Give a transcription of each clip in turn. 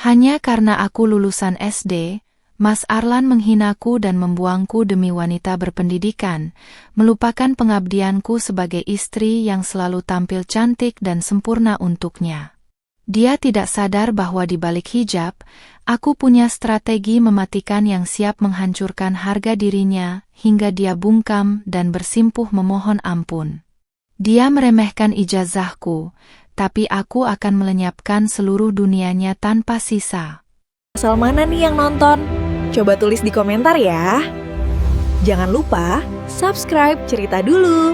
Hanya karena aku lulusan SD, Mas Arlan menghinaku dan membuangku demi wanita berpendidikan, melupakan pengabdianku sebagai istri yang selalu tampil cantik dan sempurna untuknya. Dia tidak sadar bahwa di balik hijab, aku punya strategi mematikan yang siap menghancurkan harga dirinya hingga dia bungkam dan bersimpuh memohon ampun. Dia meremehkan ijazahku, tapi aku akan melenyapkan seluruh dunianya tanpa sisa. Asal mana nih yang nonton? Coba tulis di komentar ya. Jangan lupa subscribe Cerita Dulu.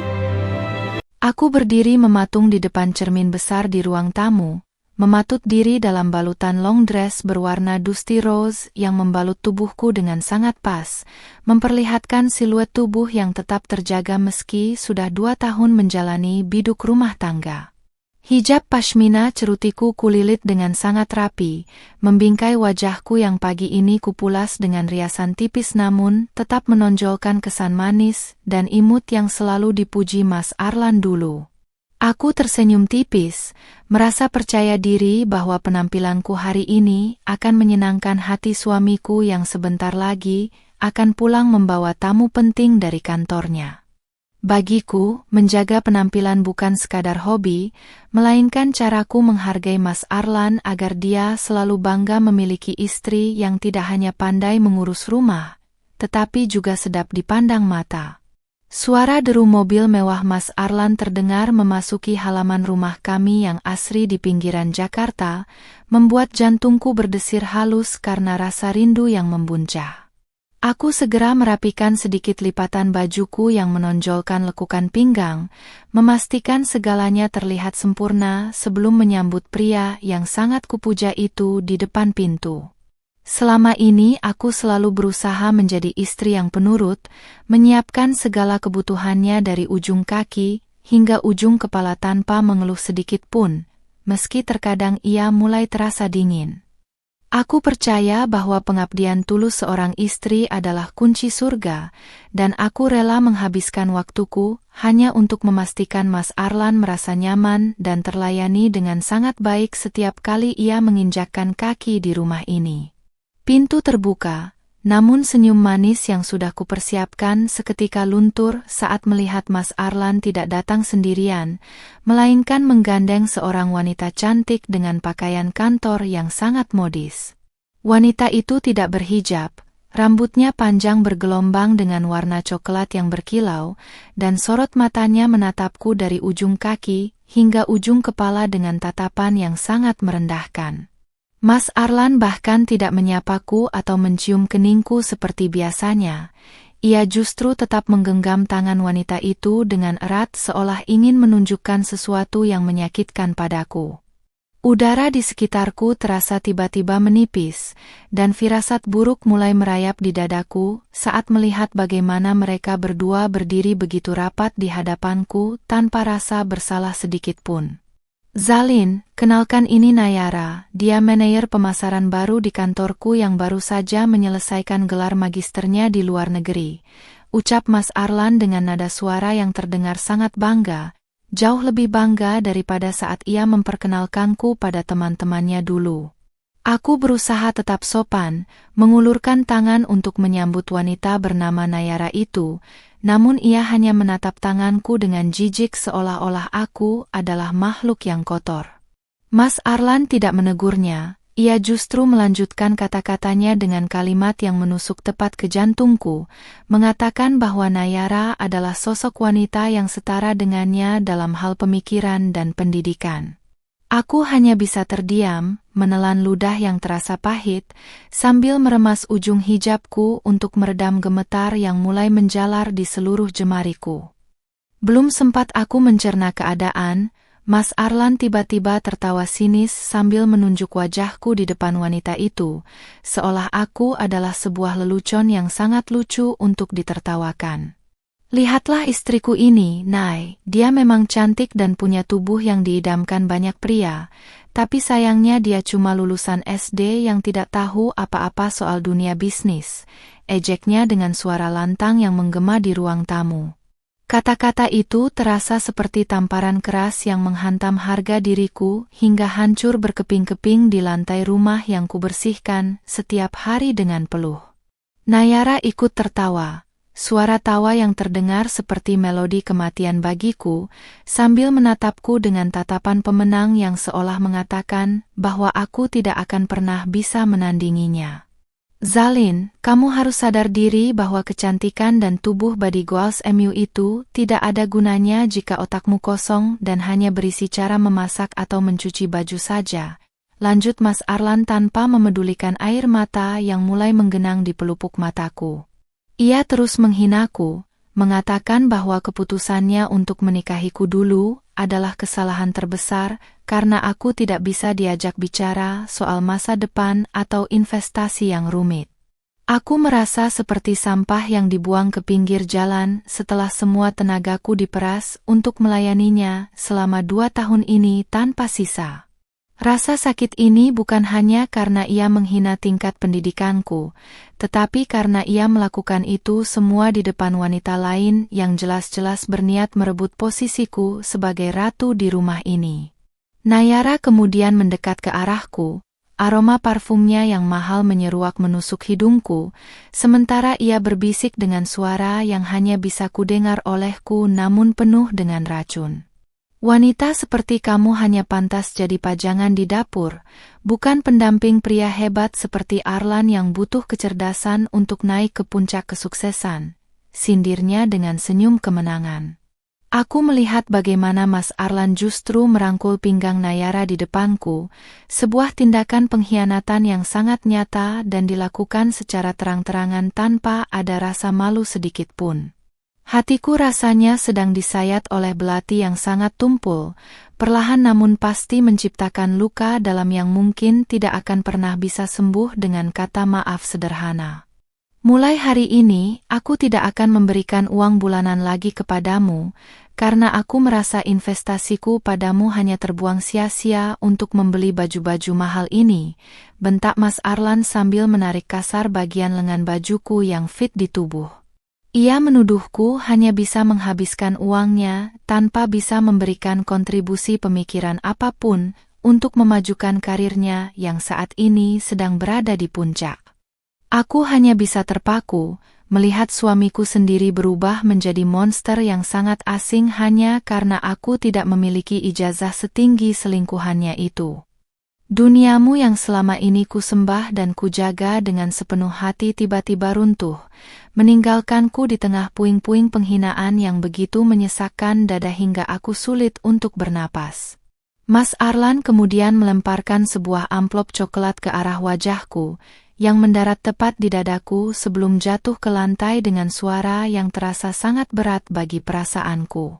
Aku berdiri mematung di depan cermin besar di ruang tamu, mematut diri dalam balutan long dress berwarna dusty rose yang membalut tubuhku dengan sangat pas, memperlihatkan siluet tubuh yang tetap terjaga meski sudah 2 tahun menjalani biduk rumah tangga. Hijab pashmina cerutiku kulilit dengan sangat rapi, membingkai wajahku yang pagi ini kupulas dengan riasan tipis namun tetap menonjolkan kesan manis dan imut yang selalu dipuji Mas Arlan dulu. Aku tersenyum tipis, merasa percaya diri bahwa penampilanku hari ini akan menyenangkan hati suamiku yang sebentar lagi akan pulang membawa tamu penting dari kantornya. Bagiku, menjaga penampilan bukan sekadar hobi, melainkan caraku menghargai Mas Arlan agar dia selalu bangga memiliki istri yang tidak hanya pandai mengurus rumah, tetapi juga sedap dipandang mata. Suara deru mobil mewah Mas Arlan terdengar memasuki halaman rumah kami yang asri di pinggiran Jakarta, membuat jantungku berdesir halus karena rasa rindu yang membuncah. Aku segera merapikan sedikit lipatan bajuku yang menonjolkan lekukan pinggang, memastikan segalanya terlihat sempurna sebelum menyambut pria yang sangat kupuja itu di depan pintu. Selama ini aku selalu berusaha menjadi istri yang penurut, menyiapkan segala kebutuhannya dari ujung kaki hingga ujung kepala tanpa mengeluh sedikit pun, meski terkadang ia mulai terasa dingin. Aku percaya bahwa pengabdian tulus seorang istri adalah kunci surga, dan aku rela menghabiskan waktuku hanya untuk memastikan Mas Arlan merasa nyaman dan terlayani dengan sangat baik setiap kali ia menginjakkan kaki di rumah ini. Pintu terbuka, namun senyum manis yang sudah kupersiapkan seketika luntur saat melihat Mas Arlan tidak datang sendirian, melainkan menggandeng seorang wanita cantik dengan pakaian kantor yang sangat modis. Wanita itu tidak berhijab, rambutnya panjang bergelombang dengan warna coklat yang berkilau, dan sorot matanya menatapku dari ujung kaki hingga ujung kepala dengan tatapan yang sangat merendahkan. Mas Arlan bahkan tidak menyapaku atau mencium keningku seperti biasanya. Ia justru tetap menggenggam tangan wanita itu dengan erat seolah ingin menunjukkan sesuatu yang menyakitkan padaku. Udara di sekitarku terasa tiba-tiba menipis, dan firasat buruk mulai merayap di dadaku saat melihat bagaimana mereka berdua berdiri begitu rapat di hadapanku tanpa rasa bersalah sedikit pun. Zalin, kenalkan ini Nayara, dia manajer pemasaran baru di kantorku yang baru saja menyelesaikan gelar magisternya di luar negeri, ucap Mas Arlan dengan nada suara yang terdengar sangat bangga, jauh lebih bangga daripada saat ia memperkenalkanku pada teman-temannya dulu. Aku berusaha tetap sopan, mengulurkan tangan untuk menyambut wanita bernama Nayara itu, namun ia hanya menatap tanganku dengan jijik seolah-olah aku adalah makhluk yang kotor. Mas Arlan tidak menegurnya, ia justru melanjutkan kata-katanya dengan kalimat yang menusuk tepat ke jantungku, mengatakan bahwa Nayara adalah sosok wanita yang setara dengannya dalam hal pemikiran dan pendidikan. Aku hanya bisa terdiam, menelan ludah yang terasa pahit, sambil meremas ujung hijabku untuk meredam gemetar yang mulai menjalar di seluruh jemariku. Belum sempat aku mencerna keadaan, Mas Arlan tiba-tiba tertawa sinis sambil menunjuk wajahku di depan wanita itu, seolah aku adalah sebuah lelucon yang sangat lucu untuk ditertawakan. Lihatlah istriku ini, Nay, dia memang cantik dan punya tubuh yang diidamkan banyak pria, tapi sayangnya dia cuma lulusan SD yang tidak tahu apa-apa soal dunia bisnis, ejeknya dengan suara lantang yang menggema di ruang tamu. Kata-kata itu terasa seperti tamparan keras yang menghantam harga diriku hingga hancur berkeping-keping di lantai rumah yang kubersihkan setiap hari dengan peluh. Nayara ikut tertawa, suara tawa yang terdengar seperti melodi kematian bagiku, sambil menatapku dengan tatapan pemenang yang seolah mengatakan bahwa aku tidak akan pernah bisa menandinginya. Zalin, kamu harus sadar diri bahwa kecantikan dan tubuh body goals MU itu tidak ada gunanya jika otakmu kosong dan hanya berisi cara memasak atau mencuci baju saja. Lanjut Mas Arlan tanpa memedulikan air mata yang mulai menggenang di pelupuk mataku. Ia terus menghinaku, mengatakan bahwa keputusannya untuk menikahiku dulu adalah kesalahan terbesar karena aku tidak bisa diajak bicara soal masa depan atau investasi yang rumit. Aku merasa seperti sampah yang dibuang ke pinggir jalan setelah semua tenagaku diperas untuk melayaninya selama 2 tahun ini tanpa sisa. Rasa sakit ini bukan hanya karena ia menghina tingkat pendidikanku, tetapi karena ia melakukan itu semua di depan wanita lain yang jelas-jelas berniat merebut posisiku sebagai ratu di rumah ini. Nayara kemudian mendekat ke arahku, aroma parfumnya yang mahal menyeruak menusuk hidungku, sementara ia berbisik dengan suara yang hanya bisa kudengar olehku namun penuh dengan racun. Wanita seperti kamu hanya pantas jadi pajangan di dapur, bukan pendamping pria hebat seperti Arlan yang butuh kecerdasan untuk naik ke puncak kesuksesan, sindirnya dengan senyum kemenangan. Aku melihat bagaimana Mas Arlan justru merangkul pinggang Nayara di depanku, sebuah tindakan pengkhianatan yang sangat nyata dan dilakukan secara terang-terangan tanpa ada rasa malu sedikit pun. Hatiku rasanya sedang disayat oleh belati yang sangat tumpul, perlahan namun pasti menciptakan luka dalam yang mungkin tidak akan pernah bisa sembuh dengan kata maaf sederhana. Mulai hari ini, aku tidak akan memberikan uang bulanan lagi kepadamu, karena aku merasa investasiku padamu hanya terbuang sia-sia untuk membeli baju-baju mahal ini, bentak Mas Arlan sambil menarik kasar bagian lengan bajuku yang fit di tubuh. Ia menuduhku hanya bisa menghabiskan uangnya tanpa bisa memberikan kontribusi pemikiran apapun untuk memajukan karirnya yang saat ini sedang berada di puncak. Aku hanya bisa terpaku, melihat suamiku sendiri berubah menjadi monster yang sangat asing hanya karena aku tidak memiliki ijazah setinggi selingkuhannya itu. Duniamu yang selama ini kusembah dan kujaga dengan sepenuh hati tiba-tiba runtuh, meninggalkanku di tengah puing-puing penghinaan yang begitu menyesakkan dada hingga aku sulit untuk bernapas. Mas Arlan kemudian melemparkan sebuah amplop coklat ke arah wajahku, yang mendarat tepat di dadaku sebelum jatuh ke lantai dengan suara yang terasa sangat berat bagi perasaanku.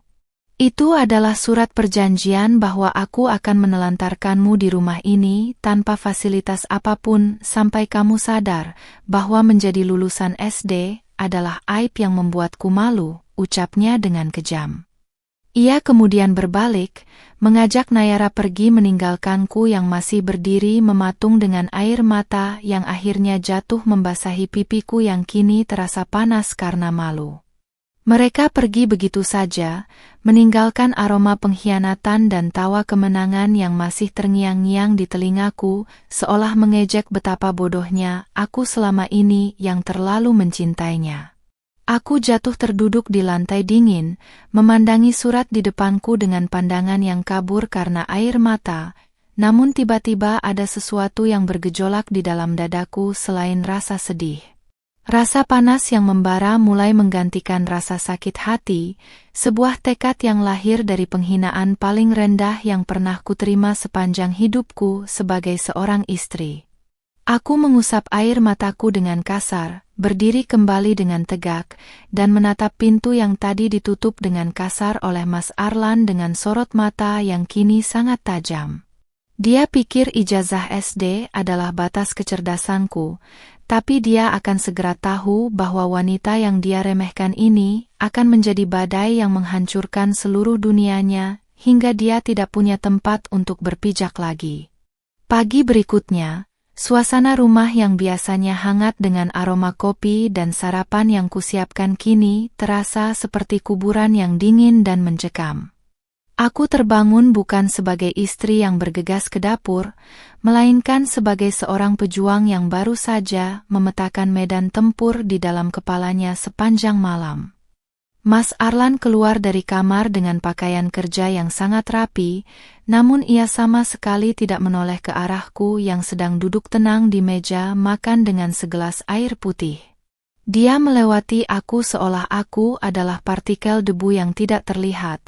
Itu adalah surat perjanjian bahwa aku akan menelantarkanmu di rumah ini tanpa fasilitas apapun sampai kamu sadar bahwa menjadi lulusan SD adalah aib yang membuatku malu, ucapnya dengan kejam. Ia kemudian berbalik, mengajak Nayara pergi meninggalkanku yang masih berdiri mematung dengan air mata yang akhirnya jatuh membasahi pipiku yang kini terasa panas karena malu. Mereka pergi begitu saja, meninggalkan aroma pengkhianatan dan tawa kemenangan yang masih terngiang-ngiang di telingaku, seolah mengejek betapa bodohnya aku selama ini yang terlalu mencintainya. Aku jatuh terduduk di lantai dingin, memandangi surat di depanku dengan pandangan yang kabur karena air mata, namun tiba-tiba ada sesuatu yang bergejolak di dalam dadaku selain rasa sedih. Rasa panas yang membara mulai menggantikan rasa sakit hati, sebuah tekad yang lahir dari penghinaan paling rendah yang pernah kuterima sepanjang hidupku sebagai seorang istri. Aku mengusap air mataku dengan kasar, berdiri kembali dengan tegak, dan menatap pintu yang tadi ditutup dengan kasar oleh Mas Arlan dengan sorot mata yang kini sangat tajam. Dia pikir ijazah SD adalah batas kecerdasanku, tapi dia akan segera tahu bahwa wanita yang dia remehkan ini akan menjadi badai yang menghancurkan seluruh dunianya, hingga dia tidak punya tempat untuk berpijak lagi. Pagi berikutnya, Suasana rumah yang biasanya hangat dengan aroma kopi dan sarapan yang kusiapkan kini terasa seperti kuburan yang dingin dan mencekam. Aku terbangun bukan sebagai istri yang bergegas ke dapur, melainkan sebagai seorang pejuang yang baru saja memetakan medan tempur di dalam kepalanya sepanjang malam. Mas Arlan keluar dari kamar dengan pakaian kerja yang sangat rapi, namun ia sama sekali tidak menoleh ke arahku yang sedang duduk tenang di meja makan dengan segelas air putih. Dia melewati aku seolah aku adalah partikel debu yang tidak terlihat,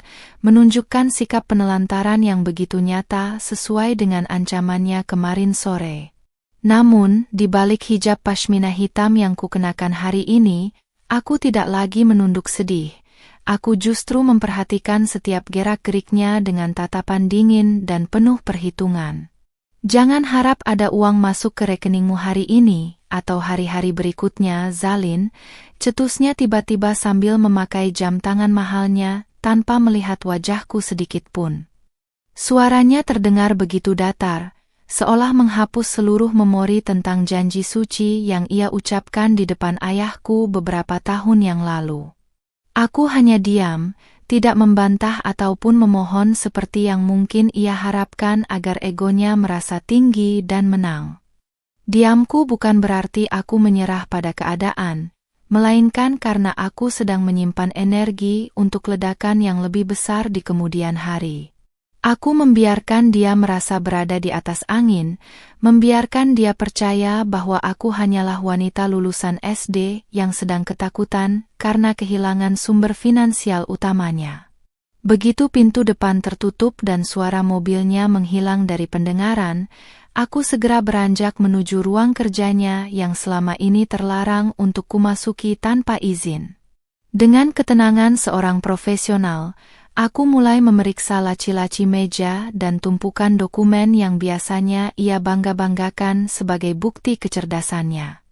menunjukkan sikap penelantaran yang begitu nyata sesuai dengan ancamannya kemarin sore. Namun, di balik hijab pashmina hitam yang kukenakan hari ini, aku tidak lagi menunduk sedih. Aku justru memperhatikan setiap gerak-geriknya dengan tatapan dingin dan penuh perhitungan. Jangan harap ada uang masuk ke rekeningmu hari ini, atau hari-hari berikutnya, Zalin, cetusnya tiba-tiba sambil memakai jam tangan mahalnya, tanpa melihat wajahku sedikit pun. Suaranya terdengar begitu datar, seolah menghapus seluruh memori tentang janji suci yang ia ucapkan di depan ayahku beberapa tahun yang lalu. Aku hanya diam, tidak membantah ataupun memohon seperti yang mungkin ia harapkan agar egonya merasa tinggi dan menang. Diamku bukan berarti aku menyerah pada keadaan, melainkan karena aku sedang menyimpan energi untuk ledakan yang lebih besar di kemudian hari. Aku membiarkan dia merasa berada di atas angin, membiarkan dia percaya bahwa aku hanyalah wanita lulusan SD yang sedang ketakutan karena kehilangan sumber finansial utamanya. Begitu pintu depan tertutup dan suara mobilnya menghilang dari pendengaran, aku segera beranjak menuju ruang kerjanya yang selama ini terlarang untuk kumasuki tanpa izin. Dengan ketenangan seorang profesional, aku mulai memeriksa laci-laci meja dan tumpukan dokumen yang biasanya ia bangga-banggakan sebagai bukti kecerdasannya.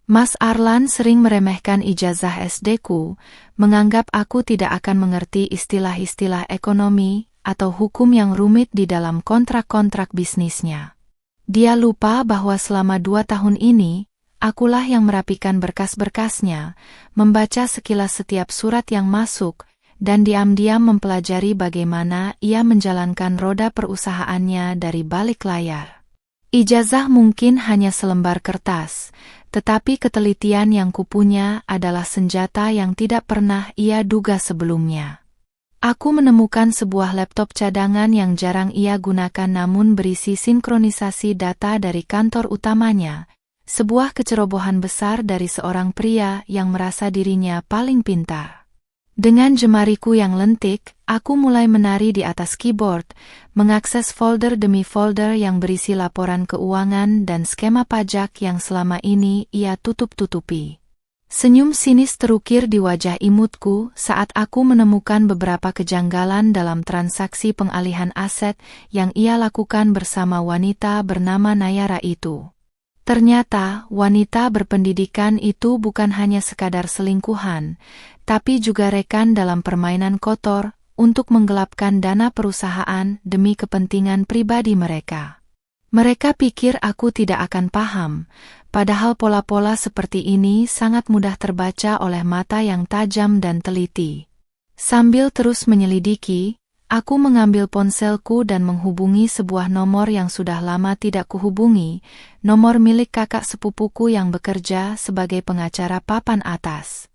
Mas Arlan sering meremehkan ijazah SD-ku, menganggap aku tidak akan mengerti istilah-istilah ekonomi atau hukum yang rumit di dalam kontrak-kontrak bisnisnya. Dia lupa bahwa selama 2 tahun ini, akulah yang merapikan berkas-berkasnya, membaca sekilas setiap surat yang masuk, dan diam-diam mempelajari bagaimana ia menjalankan roda perusahaannya dari balik layar. Ijazah mungkin hanya selembar kertas, tetapi ketelitian yang kupunya adalah senjata yang tidak pernah ia duga sebelumnya. Aku menemukan sebuah laptop cadangan yang jarang ia gunakan namun berisi sinkronisasi data dari kantor utamanya, sebuah kecerobohan besar dari seorang pria yang merasa dirinya paling pintar. Dengan jemariku yang lentik, aku mulai menari di atas keyboard, mengakses folder demi folder yang berisi laporan keuangan dan skema pajak yang selama ini ia tutup-tutupi. Senyum sinis terukir di wajah imutku saat aku menemukan beberapa kejanggalan dalam transaksi pengalihan aset yang ia lakukan bersama wanita bernama Nayara itu. Ternyata, wanita berpendidikan itu bukan hanya sekadar selingkuhan, tapi juga rekan dalam permainan kotor untuk menggelapkan dana perusahaan demi kepentingan pribadi mereka. Mereka pikir aku tidak akan paham, padahal pola-pola seperti ini sangat mudah terbaca oleh mata yang tajam dan teliti. Sambil terus menyelidiki, aku mengambil ponselku dan menghubungi sebuah nomor yang sudah lama tidak kuhubungi, nomor milik kakak sepupuku yang bekerja sebagai pengacara papan atas.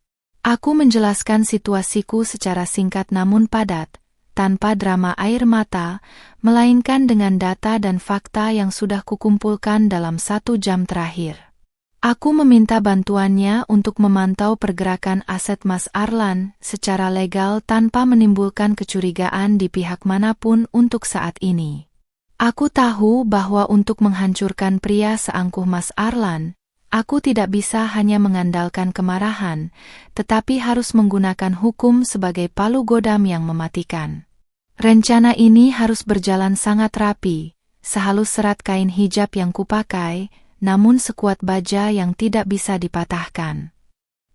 Aku menjelaskan situasiku secara singkat namun padat, tanpa drama air mata, melainkan dengan data dan fakta yang sudah kukumpulkan dalam 1 jam terakhir. Aku meminta bantuannya untuk memantau pergerakan aset Mas Arlan secara legal tanpa menimbulkan kecurigaan di pihak manapun untuk saat ini. Aku tahu bahwa untuk menghancurkan pria seangkuh Mas Arlan, aku tidak bisa hanya mengandalkan kemarahan, tetapi harus menggunakan hukum sebagai palu godam yang mematikan. Rencana ini harus berjalan sangat rapi, sehalus serat kain hijab yang kupakai, namun sekuat baja yang tidak bisa dipatahkan.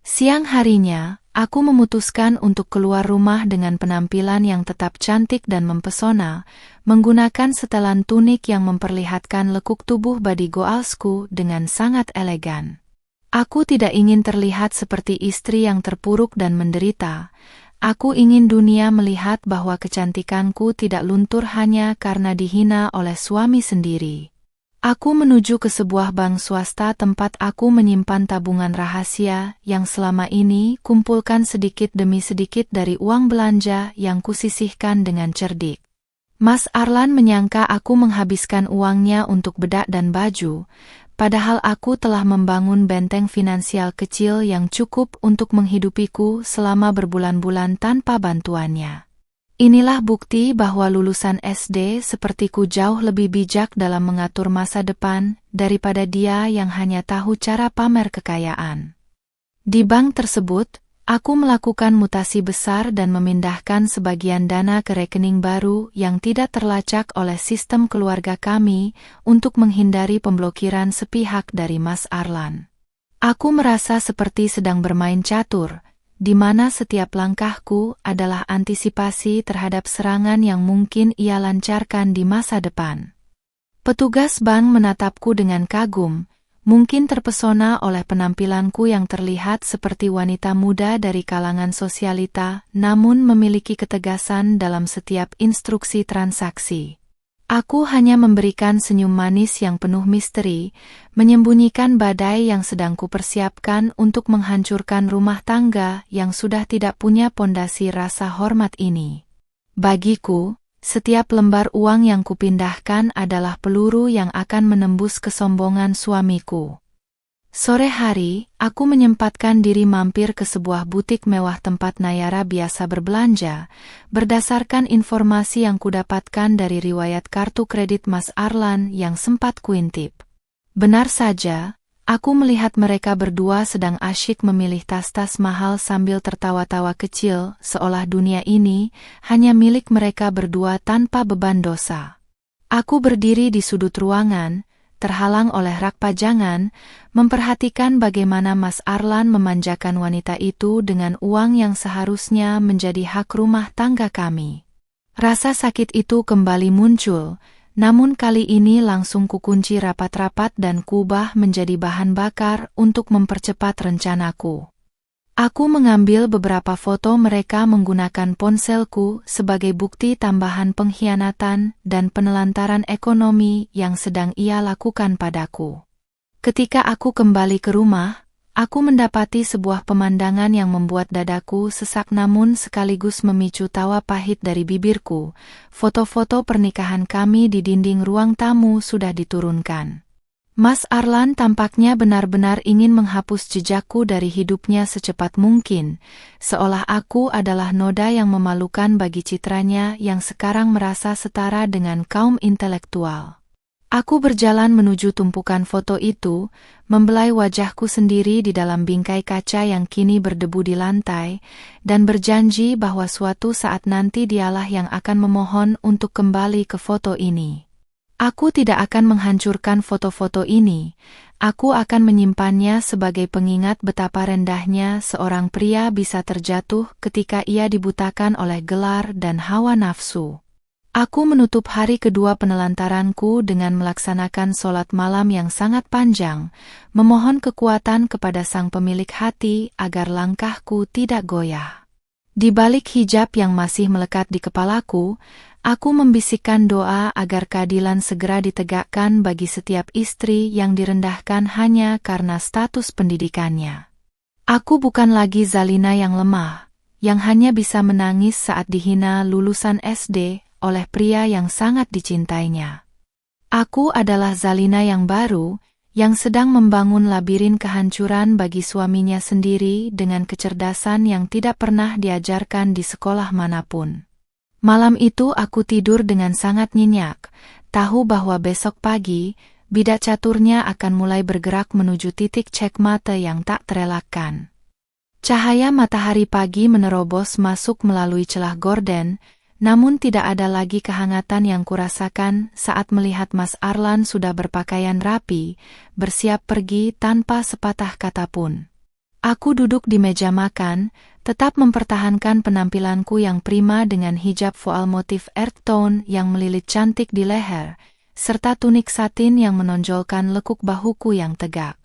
Siang harinya, Aku memutuskan untuk keluar rumah dengan penampilan yang tetap cantik dan mempesona, menggunakan setelan tunik yang memperlihatkan lekuk tubuh body goalsku dengan sangat elegan. Aku tidak ingin terlihat seperti istri yang terpuruk dan menderita. Aku ingin dunia melihat bahwa kecantikanku tidak luntur hanya karena dihina oleh suami sendiri. Aku menuju ke sebuah bank swasta tempat aku menyimpan tabungan rahasia yang selama ini kumpulkan sedikit demi sedikit dari uang belanja yang kusisihkan dengan cerdik. Mas Arlan menyangka aku menghabiskan uangnya untuk bedak dan baju, padahal aku telah membangun benteng finansial kecil yang cukup untuk menghidupiku selama berbulan-bulan tanpa bantuannya. Inilah bukti bahwa lulusan SD sepertiku jauh lebih bijak dalam mengatur masa depan daripada dia yang hanya tahu cara pamer kekayaan. Di bank tersebut, aku melakukan mutasi besar dan memindahkan sebagian dana ke rekening baru yang tidak terlacak oleh sistem keluarga kami untuk menghindari pemblokiran sepihak dari Mas Arlan. Aku merasa seperti sedang bermain catur, di mana setiap langkahku adalah antisipasi terhadap serangan yang mungkin ia lancarkan di masa depan. Petugas bank menatapku dengan kagum, mungkin terpesona oleh penampilanku yang terlihat seperti wanita muda dari kalangan sosialita, namun memiliki ketegasan dalam setiap instruksi transaksi. Aku hanya memberikan senyum manis yang penuh misteri, menyembunyikan badai yang sedang kupersiapkan untuk menghancurkan rumah tangga yang sudah tidak punya pondasi rasa hormat ini. Bagiku, setiap lembar uang yang kupindahkan adalah peluru yang akan menembus kesombongan suamiku. Sore hari, aku menyempatkan diri mampir ke sebuah butik mewah tempat Nayara biasa berbelanja, berdasarkan informasi yang kudapatkan dari riwayat kartu kredit Mas Arlan yang sempat kuintip. Benar saja, aku melihat mereka berdua sedang asyik memilih tas-tas mahal sambil tertawa-tawa kecil, seolah dunia ini hanya milik mereka berdua tanpa beban dosa. Aku berdiri di sudut ruangan, terhalang oleh rak pajangan, memperhatikan bagaimana Mas Arlan memanjakan wanita itu dengan uang yang seharusnya menjadi hak rumah tangga kami. Rasa sakit itu kembali muncul, namun kali ini langsung kukunci rapat-rapat dan kubah menjadi bahan bakar untuk mempercepat rencanaku. Aku mengambil beberapa foto mereka menggunakan ponselku sebagai bukti tambahan pengkhianatan dan penelantaran ekonomi yang sedang ia lakukan padaku. Ketika aku kembali ke rumah, aku mendapati sebuah pemandangan yang membuat dadaku sesak namun sekaligus memicu tawa pahit dari bibirku. Foto-foto pernikahan kami di dinding ruang tamu sudah diturunkan. Mas Arlan tampaknya benar-benar ingin menghapus jejakku dari hidupnya secepat mungkin, seolah aku adalah noda yang memalukan bagi citranya yang sekarang merasa setara dengan kaum intelektual. Aku berjalan menuju tumpukan foto itu, membelai wajahku sendiri di dalam bingkai kaca yang kini berdebu di lantai, dan berjanji bahwa suatu saat nanti dialah yang akan memohon untuk kembali ke foto ini. Aku tidak akan menghancurkan foto-foto ini, aku akan menyimpannya sebagai pengingat betapa rendahnya seorang pria bisa terjatuh ketika ia dibutakan oleh gelar dan hawa nafsu. Aku menutup hari kedua penelantaranku dengan melaksanakan sholat malam yang sangat panjang, memohon kekuatan kepada sang pemilik hati agar langkahku tidak goyah. Di balik hijab yang masih melekat di kepalaku, aku membisikkan doa agar keadilan segera ditegakkan bagi setiap istri yang direndahkan hanya karena status pendidikannya. Aku bukan lagi Zalina yang lemah, yang hanya bisa menangis saat dihina lulusan SD oleh pria yang sangat dicintainya. Aku adalah Zalina yang baru, yang sedang membangun labirin kehancuran bagi suaminya sendiri dengan kecerdasan yang tidak pernah diajarkan di sekolah manapun. Malam itu aku tidur dengan sangat nyenyak, tahu bahwa besok pagi, bidak caturnya akan mulai bergerak menuju titik checkmate yang tak terelakkan. Cahaya matahari pagi menerobos masuk melalui celah gorden, namun tidak ada lagi kehangatan yang kurasakan saat melihat Mas Arlan sudah berpakaian rapi, bersiap pergi tanpa sepatah kata pun. Aku duduk di meja makan, tetap mempertahankan penampilanku yang prima dengan hijab voal motif earth tone yang melilit cantik di leher, serta tunik satin yang menonjolkan lekuk bahuku yang tegak.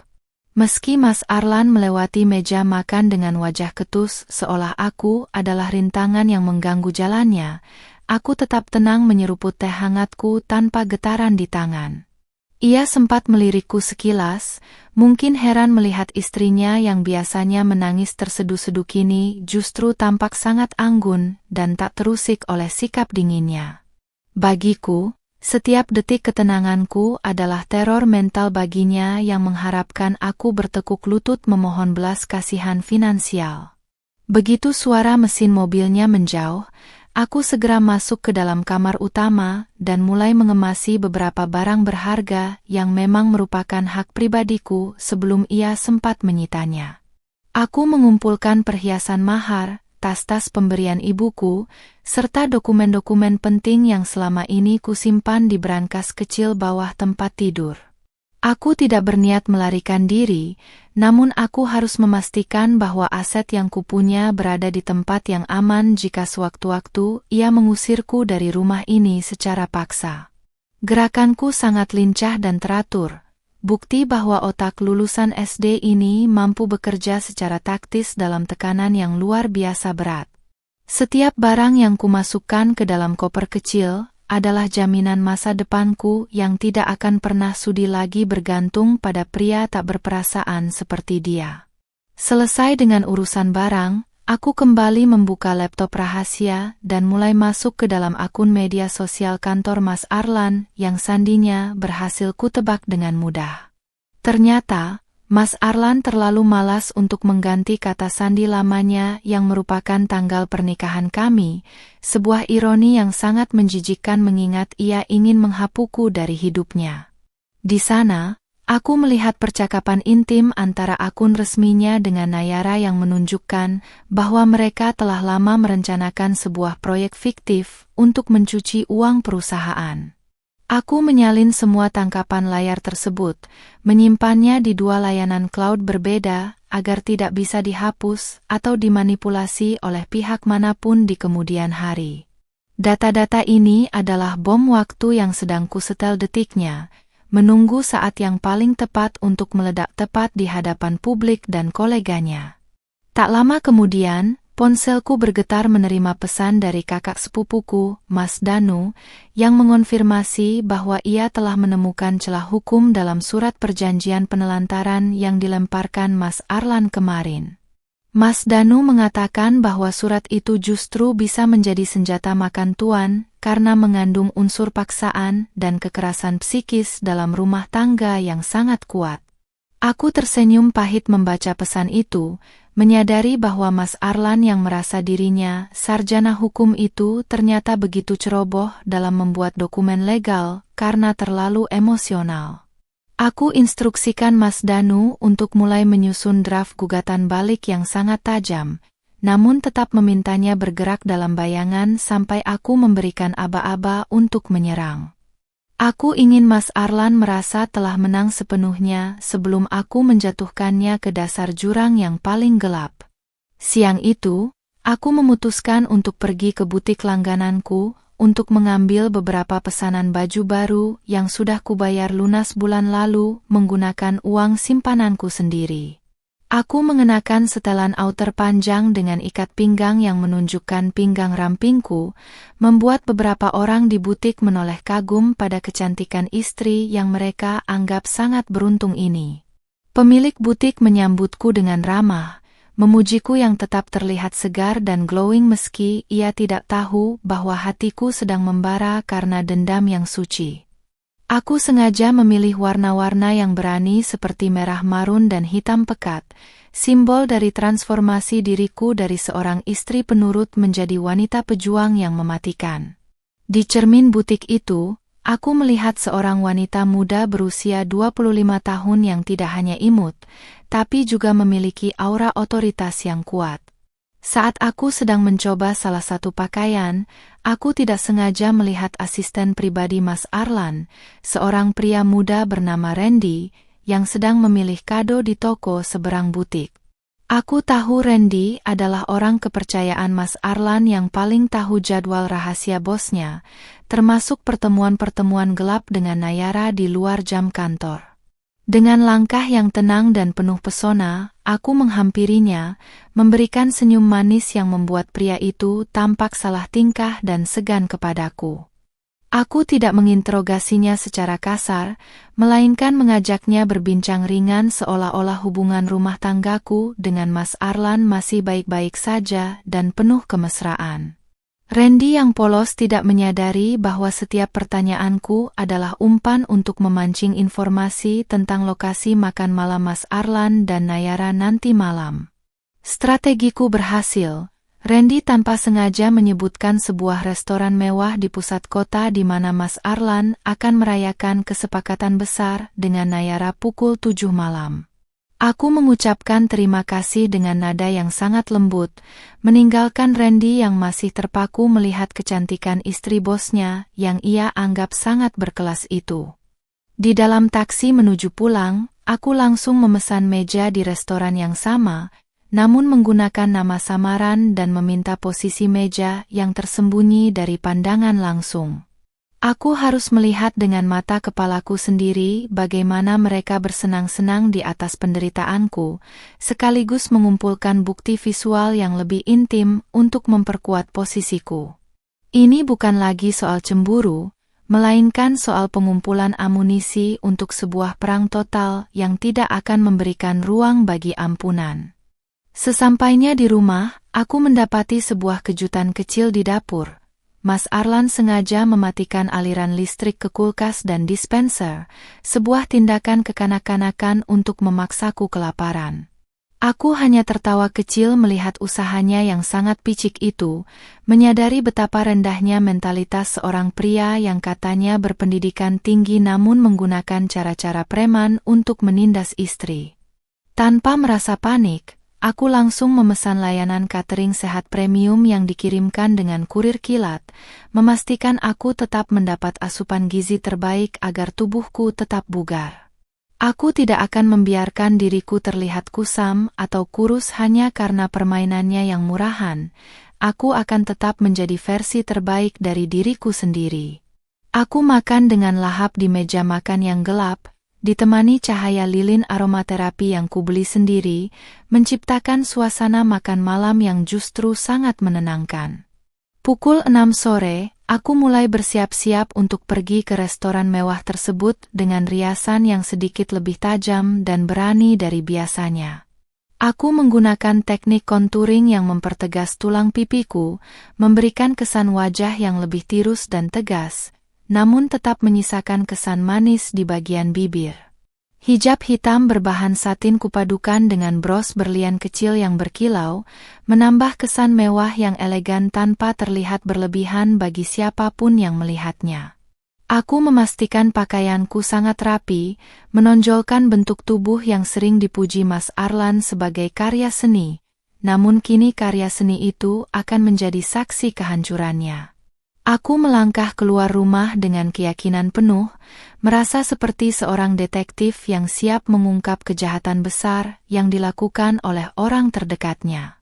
Meski Mas Arlan melewati meja makan dengan wajah ketus seolah aku adalah rintangan yang mengganggu jalannya, aku tetap tenang menyeruput teh hangatku tanpa getaran di tangan. Ia sempat melirikku sekilas, mungkin heran melihat istrinya yang biasanya menangis terseduh-seduh kini justru tampak sangat anggun dan tak terusik oleh sikap dinginnya. Bagiku, setiap detik ketenanganku adalah teror mental baginya yang mengharapkan aku bertekuk lutut memohon belas kasihan finansial. Begitu suara mesin mobilnya menjauh, aku segera masuk ke dalam kamar utama dan mulai mengemasi beberapa barang berharga yang memang merupakan hak pribadiku sebelum ia sempat menyitanya. Aku mengumpulkan perhiasan mahar, tas-tas pemberian ibuku, serta dokumen-dokumen penting yang selama ini kusimpan di brankas kecil bawah tempat tidur. Aku tidak berniat melarikan diri, namun aku harus memastikan bahwa aset yang kupunya berada di tempat yang aman jika sewaktu-waktu ia mengusirku dari rumah ini secara paksa. Gerakanku sangat lincah dan teratur, bukti bahwa otak lulusan SD ini mampu bekerja secara taktis dalam tekanan yang luar biasa berat. Setiap barang yang kumasukkan ke dalam koper kecil adalah jaminan masa depanku yang tidak akan pernah sudi lagi bergantung pada pria tak berperasaan seperti dia. Selesai dengan urusan barang, aku kembali membuka laptop rahasia dan mulai masuk ke dalam akun media sosial kantor Mas Arlan yang sandinya berhasil kutebak dengan mudah. Ternyata, Mas Arlan terlalu malas untuk mengganti kata sandi lamanya yang merupakan tanggal pernikahan kami, sebuah ironi yang sangat menjijikkan mengingat ia ingin menghapuku dari hidupnya. Di sana, aku melihat percakapan intim antara akun resminya dengan Nayara yang menunjukkan bahwa mereka telah lama merencanakan sebuah proyek fiktif untuk mencuci uang perusahaan. Aku menyalin semua tangkapan layar tersebut, menyimpannya di dua layanan cloud berbeda agar tidak bisa dihapus atau dimanipulasi oleh pihak manapun di kemudian hari. Data-data ini adalah bom waktu yang sedang kusetel detiknya, menunggu saat yang paling tepat untuk meledak tepat di hadapan publik dan koleganya. Tak lama kemudian, ponselku bergetar menerima pesan dari kakak sepupuku, Mas Danu, yang mengonfirmasi bahwa ia telah menemukan celah hukum dalam surat perjanjian penelantaran yang dilemparkan Mas Arlan kemarin. Mas Danu mengatakan bahwa surat itu justru bisa menjadi senjata makan tuan karena mengandung unsur paksaan dan kekerasan psikis dalam rumah tangga yang sangat kuat. Aku tersenyum pahit membaca pesan itu, menyadari bahwa Mas Arlan yang merasa dirinya sarjana hukum itu ternyata begitu ceroboh dalam membuat dokumen legal karena terlalu emosional. Aku instruksikan Mas Danu untuk mulai menyusun draft gugatan balik yang sangat tajam, namun tetap memintanya bergerak dalam bayangan sampai aku memberikan aba-aba untuk menyerang. Aku ingin Mas Arlan merasa telah menang sepenuhnya sebelum aku menjatuhkannya ke dasar jurang yang paling gelap. Siang itu, aku memutuskan untuk pergi ke butik langgananku untuk mengambil beberapa pesanan baju baru yang sudah kubayar lunas bulan lalu menggunakan uang simpananku sendiri. Aku mengenakan setelan outer panjang dengan ikat pinggang yang menunjukkan pinggang rampingku, membuat beberapa orang di butik menoleh kagum pada kecantikan istri yang mereka anggap sangat beruntung ini. Pemilik butik menyambutku dengan ramah, memujiku yang tetap terlihat segar dan glowing meski ia tidak tahu bahwa hatiku sedang membara karena dendam yang suci. Aku sengaja memilih warna-warna yang berani seperti merah marun dan hitam pekat, simbol dari transformasi diriku dari seorang istri penurut menjadi wanita pejuang yang mematikan. Di cermin butik itu, aku melihat seorang wanita muda berusia 25 tahun yang tidak hanya imut, tapi juga memiliki aura otoritas yang kuat. Saat aku sedang mencoba salah satu pakaian, aku tidak sengaja melihat asisten pribadi Mas Arlan, seorang pria muda bernama Randy, yang sedang memilih kado di toko seberang butik. Aku tahu Randy adalah orang kepercayaan Mas Arlan yang paling tahu jadwal rahasia bosnya, termasuk pertemuan-pertemuan gelap dengan Nayara di luar jam kantor. Dengan langkah yang tenang dan penuh pesona, aku menghampirinya, memberikan senyum manis yang membuat pria itu tampak salah tingkah dan segan kepadaku. Aku tidak menginterogasinya secara kasar, melainkan mengajaknya berbincang ringan seolah-olah hubungan rumah tanggaku dengan Mas Arlan masih baik-baik saja dan penuh kemesraan. Randy yang polos tidak menyadari bahwa setiap pertanyaanku adalah umpan untuk memancing informasi tentang lokasi makan malam Mas Arlan dan Nayara nanti malam. Strategiku berhasil. Randy tanpa sengaja menyebutkan sebuah restoran mewah di pusat kota di mana Mas Arlan akan merayakan kesepakatan besar dengan Nayara pukul 7 malam. Aku mengucapkan terima kasih dengan nada yang sangat lembut, meninggalkan Randy yang masih terpaku melihat kecantikan istri bosnya yang ia anggap sangat berkelas itu. Di dalam taksi menuju pulang, aku langsung memesan meja di restoran yang sama, namun menggunakan nama samaran dan meminta posisi meja yang tersembunyi dari pandangan langsung. Aku harus melihat dengan mata kepalaku sendiri bagaimana mereka bersenang-senang di atas penderitaanku, sekaligus mengumpulkan bukti visual yang lebih intim untuk memperkuat posisiku. Ini bukan lagi soal cemburu, melainkan soal pengumpulan amunisi untuk sebuah perang total yang tidak akan memberikan ruang bagi ampunan. Sesampainya di rumah, aku mendapati sebuah kejutan kecil di dapur. Mas Arlan sengaja mematikan aliran listrik ke kulkas dan dispenser, sebuah tindakan kekanak-kanakan untuk memaksaku kelaparan. Aku hanya tertawa kecil melihat usahanya yang sangat picik itu, menyadari betapa rendahnya mentalitas seorang pria yang katanya berpendidikan tinggi namun menggunakan cara-cara preman untuk menindas istri. Tanpa merasa panik, aku langsung memesan layanan catering sehat premium yang dikirimkan dengan kurir kilat, memastikan aku tetap mendapat asupan gizi terbaik agar tubuhku tetap bugar. Aku tidak akan membiarkan diriku terlihat kusam atau kurus hanya karena permainannya yang murahan. Aku akan tetap menjadi versi terbaik dari diriku sendiri. Aku makan dengan lahap di meja makan yang gelap, ditemani cahaya lilin aromaterapi yang kubeli sendiri, menciptakan suasana makan malam yang justru sangat menenangkan. Pukul 6 sore, aku mulai bersiap-siap untuk pergi ke restoran mewah tersebut dengan riasan yang sedikit lebih tajam dan berani dari biasanya. Aku menggunakan teknik contouring yang mempertegas tulang pipiku, memberikan kesan wajah yang lebih tirus dan tegas, namun tetap menyisakan kesan manis di bagian bibir. Hijab hitam berbahan satin kupadukan dengan bros berlian kecil yang berkilau, menambah kesan mewah yang elegan tanpa terlihat berlebihan bagi siapapun yang melihatnya. Aku memastikan pakaianku sangat rapi, menonjolkan bentuk tubuh yang sering dipuji Mas Arlan sebagai karya seni, namun kini karya seni itu akan menjadi saksi kehancurannya. Aku melangkah keluar rumah dengan keyakinan penuh, merasa seperti seorang detektif yang siap mengungkap kejahatan besar yang dilakukan oleh orang terdekatnya.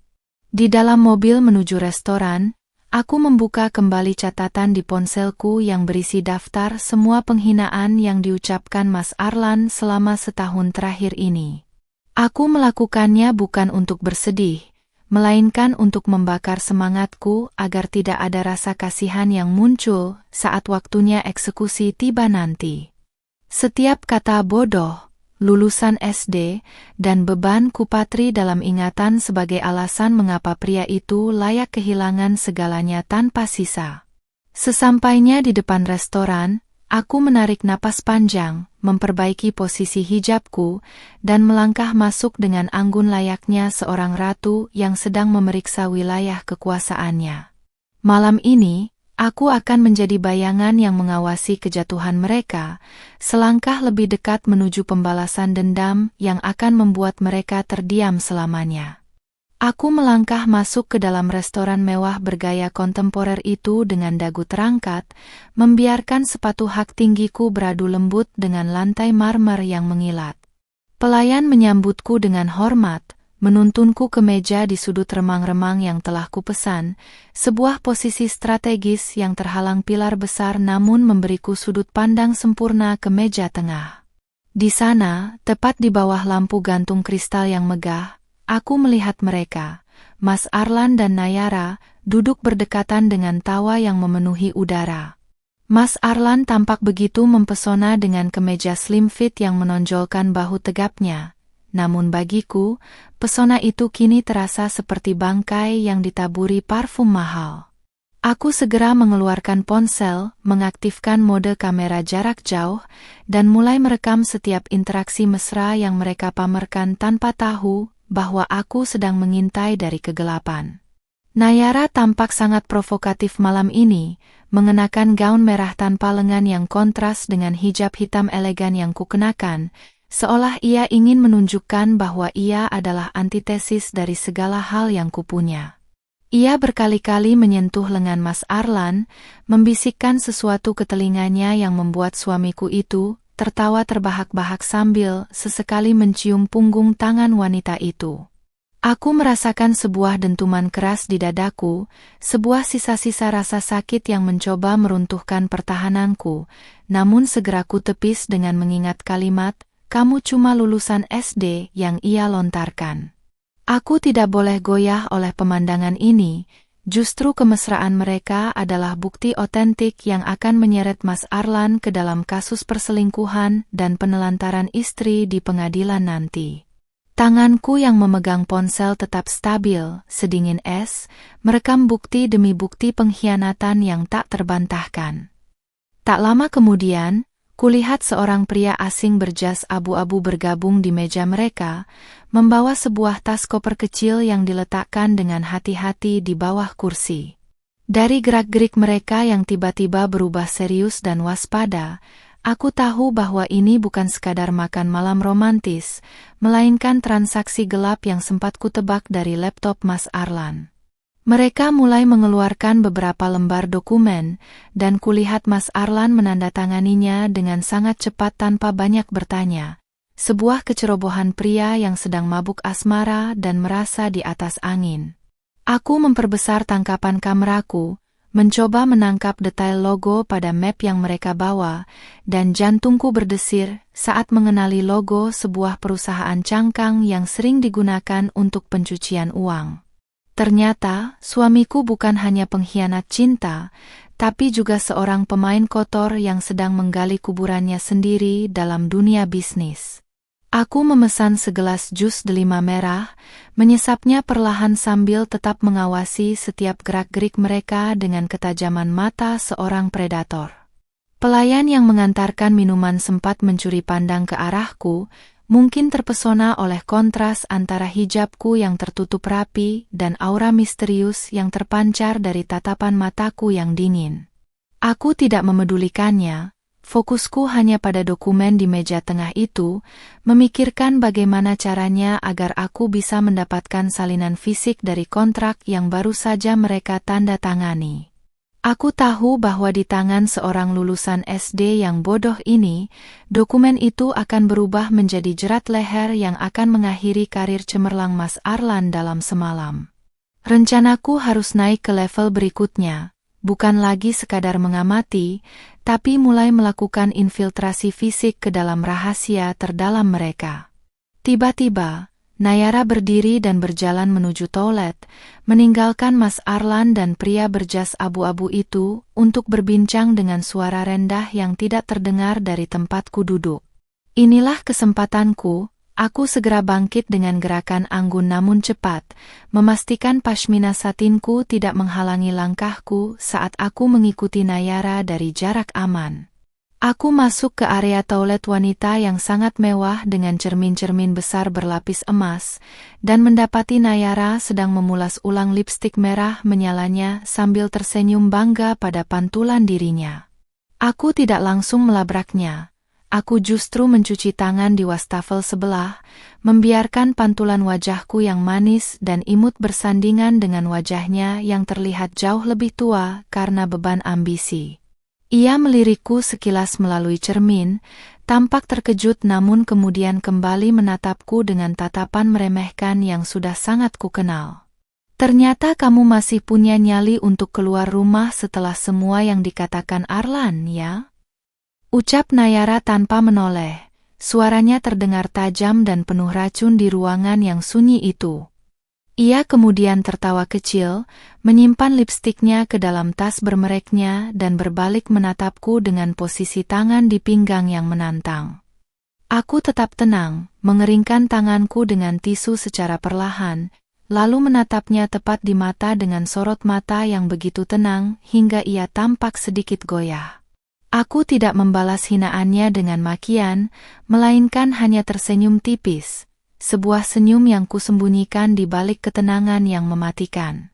Di dalam mobil menuju restoran, aku membuka kembali catatan di ponselku yang berisi daftar semua penghinaan yang diucapkan Mas Arlan selama setahun terakhir ini. Aku melakukannya bukan untuk bersedih, melainkan untuk membakar semangatku agar tidak ada rasa kasihan yang muncul saat waktunya eksekusi tiba nanti. Setiap kata bodoh, lulusan SD, dan beban kupatri dalam ingatan sebagai alasan mengapa pria itu layak kehilangan segalanya tanpa sisa. Sesampainya di depan restoran, aku menarik napas panjang, memperbaiki posisi hijabku, dan melangkah masuk dengan anggun layaknya seorang ratu yang sedang memeriksa wilayah kekuasaannya. Malam ini, aku akan menjadi bayangan yang mengawasi kejatuhan mereka, selangkah lebih dekat menuju pembalasan dendam yang akan membuat mereka terdiam selamanya. Aku melangkah masuk ke dalam restoran mewah bergaya kontemporer itu dengan dagu terangkat, membiarkan sepatu hak tinggiku beradu lembut dengan lantai marmer yang mengilat. Pelayan menyambutku dengan hormat, menuntunku ke meja di sudut remang-remang yang telah kupesan, sebuah posisi strategis yang terhalang pilar besar namun memberiku sudut pandang sempurna ke meja tengah. Di sana, tepat di bawah lampu gantung kristal yang megah, aku melihat mereka, Mas Arlan dan Nayara, duduk berdekatan dengan tawa yang memenuhi udara. Mas Arlan tampak begitu mempesona dengan kemeja slim fit yang menonjolkan bahu tegapnya. Namun bagiku, pesona itu kini terasa seperti bangkai yang ditaburi parfum mahal. Aku segera mengeluarkan ponsel, mengaktifkan mode kamera jarak jauh, dan mulai merekam setiap interaksi mesra yang mereka pamerkan tanpa tahu bahwa aku sedang mengintai dari kegelapan. Nayara tampak sangat provokatif malam ini, mengenakan gaun merah tanpa lengan yang kontras dengan hijab hitam elegan yang kukenakan, seolah ia ingin menunjukkan bahwa ia adalah antitesis dari segala hal yang kupunya. Ia berkali-kali menyentuh lengan Mas Arlan, membisikkan sesuatu ke telinganya yang membuat suamiku itu tertawa terbahak-bahak sambil sesekali mencium punggung tangan wanita itu. Aku merasakan sebuah dentuman keras di dadaku, sebuah sisa-sisa rasa sakit yang mencoba meruntuhkan pertahananku, namun segera ku tepis dengan mengingat kalimat, "Kamu cuma lulusan SD," yang ia lontarkan. Aku tidak boleh goyah oleh pemandangan ini, justru kemesraan mereka adalah bukti otentik yang akan menyeret Mas Arlan ke dalam kasus perselingkuhan dan penelantaran istri di pengadilan nanti. Tanganku yang memegang ponsel tetap stabil, sedingin es, merekam bukti demi bukti pengkhianatan yang tak terbantahkan. Tak lama kemudian, kulihat seorang pria asing berjas abu-abu bergabung di meja mereka, membawa sebuah tas koper kecil yang diletakkan dengan hati-hati di bawah kursi. Dari gerak-gerik mereka yang tiba-tiba berubah serius dan waspada, aku tahu bahwa ini bukan sekadar makan malam romantis, melainkan transaksi gelap yang sempat kutebak dari laptop Mas Arlan. Mereka mulai mengeluarkan beberapa lembar dokumen, dan kulihat Mas Arlan menandatanganinya dengan sangat cepat tanpa banyak bertanya. Sebuah kecerobohan pria yang sedang mabuk asmara dan merasa di atas angin. Aku memperbesar tangkapan kameraku, mencoba menangkap detail logo pada map yang mereka bawa, dan jantungku berdesir saat mengenali logo sebuah perusahaan cangkang yang sering digunakan untuk pencucian uang. Ternyata, suamiku bukan hanya pengkhianat cinta, tapi juga seorang pemain kotor yang sedang menggali kuburannya sendiri dalam dunia bisnis. Aku memesan segelas jus delima merah, menyesapnya perlahan sambil tetap mengawasi setiap gerak-gerik mereka dengan ketajaman mata seorang predator. Pelayan yang mengantarkan minuman sempat mencuri pandang ke arahku, mungkin terpesona oleh kontras antara hijabku yang tertutup rapi dan aura misterius yang terpancar dari tatapan mataku yang dingin. Aku tidak memedulikannya, fokusku hanya pada dokumen di meja tengah itu, memikirkan bagaimana caranya agar aku bisa mendapatkan salinan fisik dari kontrak yang baru saja mereka tanda tangani. Aku tahu bahwa di tangan seorang lulusan SD yang bodoh ini, dokumen itu akan berubah menjadi jerat leher yang akan mengakhiri karir cemerlang Mas Arlan dalam semalam. Rencanaku harus naik ke level berikutnya, bukan lagi sekadar mengamati, tapi mulai melakukan infiltrasi fisik ke dalam rahasia terdalam mereka. Tiba-tiba, Nayara berdiri dan berjalan menuju toilet, meninggalkan Mas Arlan dan pria berjas abu-abu itu untuk berbincang dengan suara rendah yang tidak terdengar dari tempatku duduk. Inilah kesempatanku, aku segera bangkit dengan gerakan anggun namun cepat, memastikan pashmina satinku tidak menghalangi langkahku saat aku mengikuti Nayara dari jarak aman. Aku masuk ke area toilet wanita yang sangat mewah dengan cermin-cermin besar berlapis emas, dan mendapati Nayara sedang memulas ulang lipstik merah menyalanya sambil tersenyum bangga pada pantulan dirinya. Aku tidak langsung melabraknya. Aku justru mencuci tangan di wastafel sebelah, membiarkan pantulan wajahku yang manis dan imut bersandingan dengan wajahnya yang terlihat jauh lebih tua karena beban ambisi. Ia melirikku sekilas melalui cermin, Tampak terkejut namun kemudian kembali menatapku dengan tatapan meremehkan yang sudah sangat kukenal. Ternyata kamu masih punya nyali untuk keluar rumah setelah semua yang dikatakan Arlan, ya? Ucap Nayara tanpa menoleh. Suaranya terdengar tajam dan penuh racun di ruangan yang sunyi itu. Ia kemudian tertawa kecil, menyimpan lipstiknya ke dalam tas bermereknya dan berbalik menatapku dengan posisi tangan di pinggang yang menantang. Aku tetap tenang, mengeringkan tanganku dengan tisu secara perlahan, lalu menatapnya tepat di mata dengan sorot mata yang begitu tenang hingga ia tampak sedikit goyah. Aku tidak membalas hinaannya dengan makian, melainkan hanya tersenyum tipis. Sebuah senyum yang kusembunyikan di balik ketenangan yang mematikan.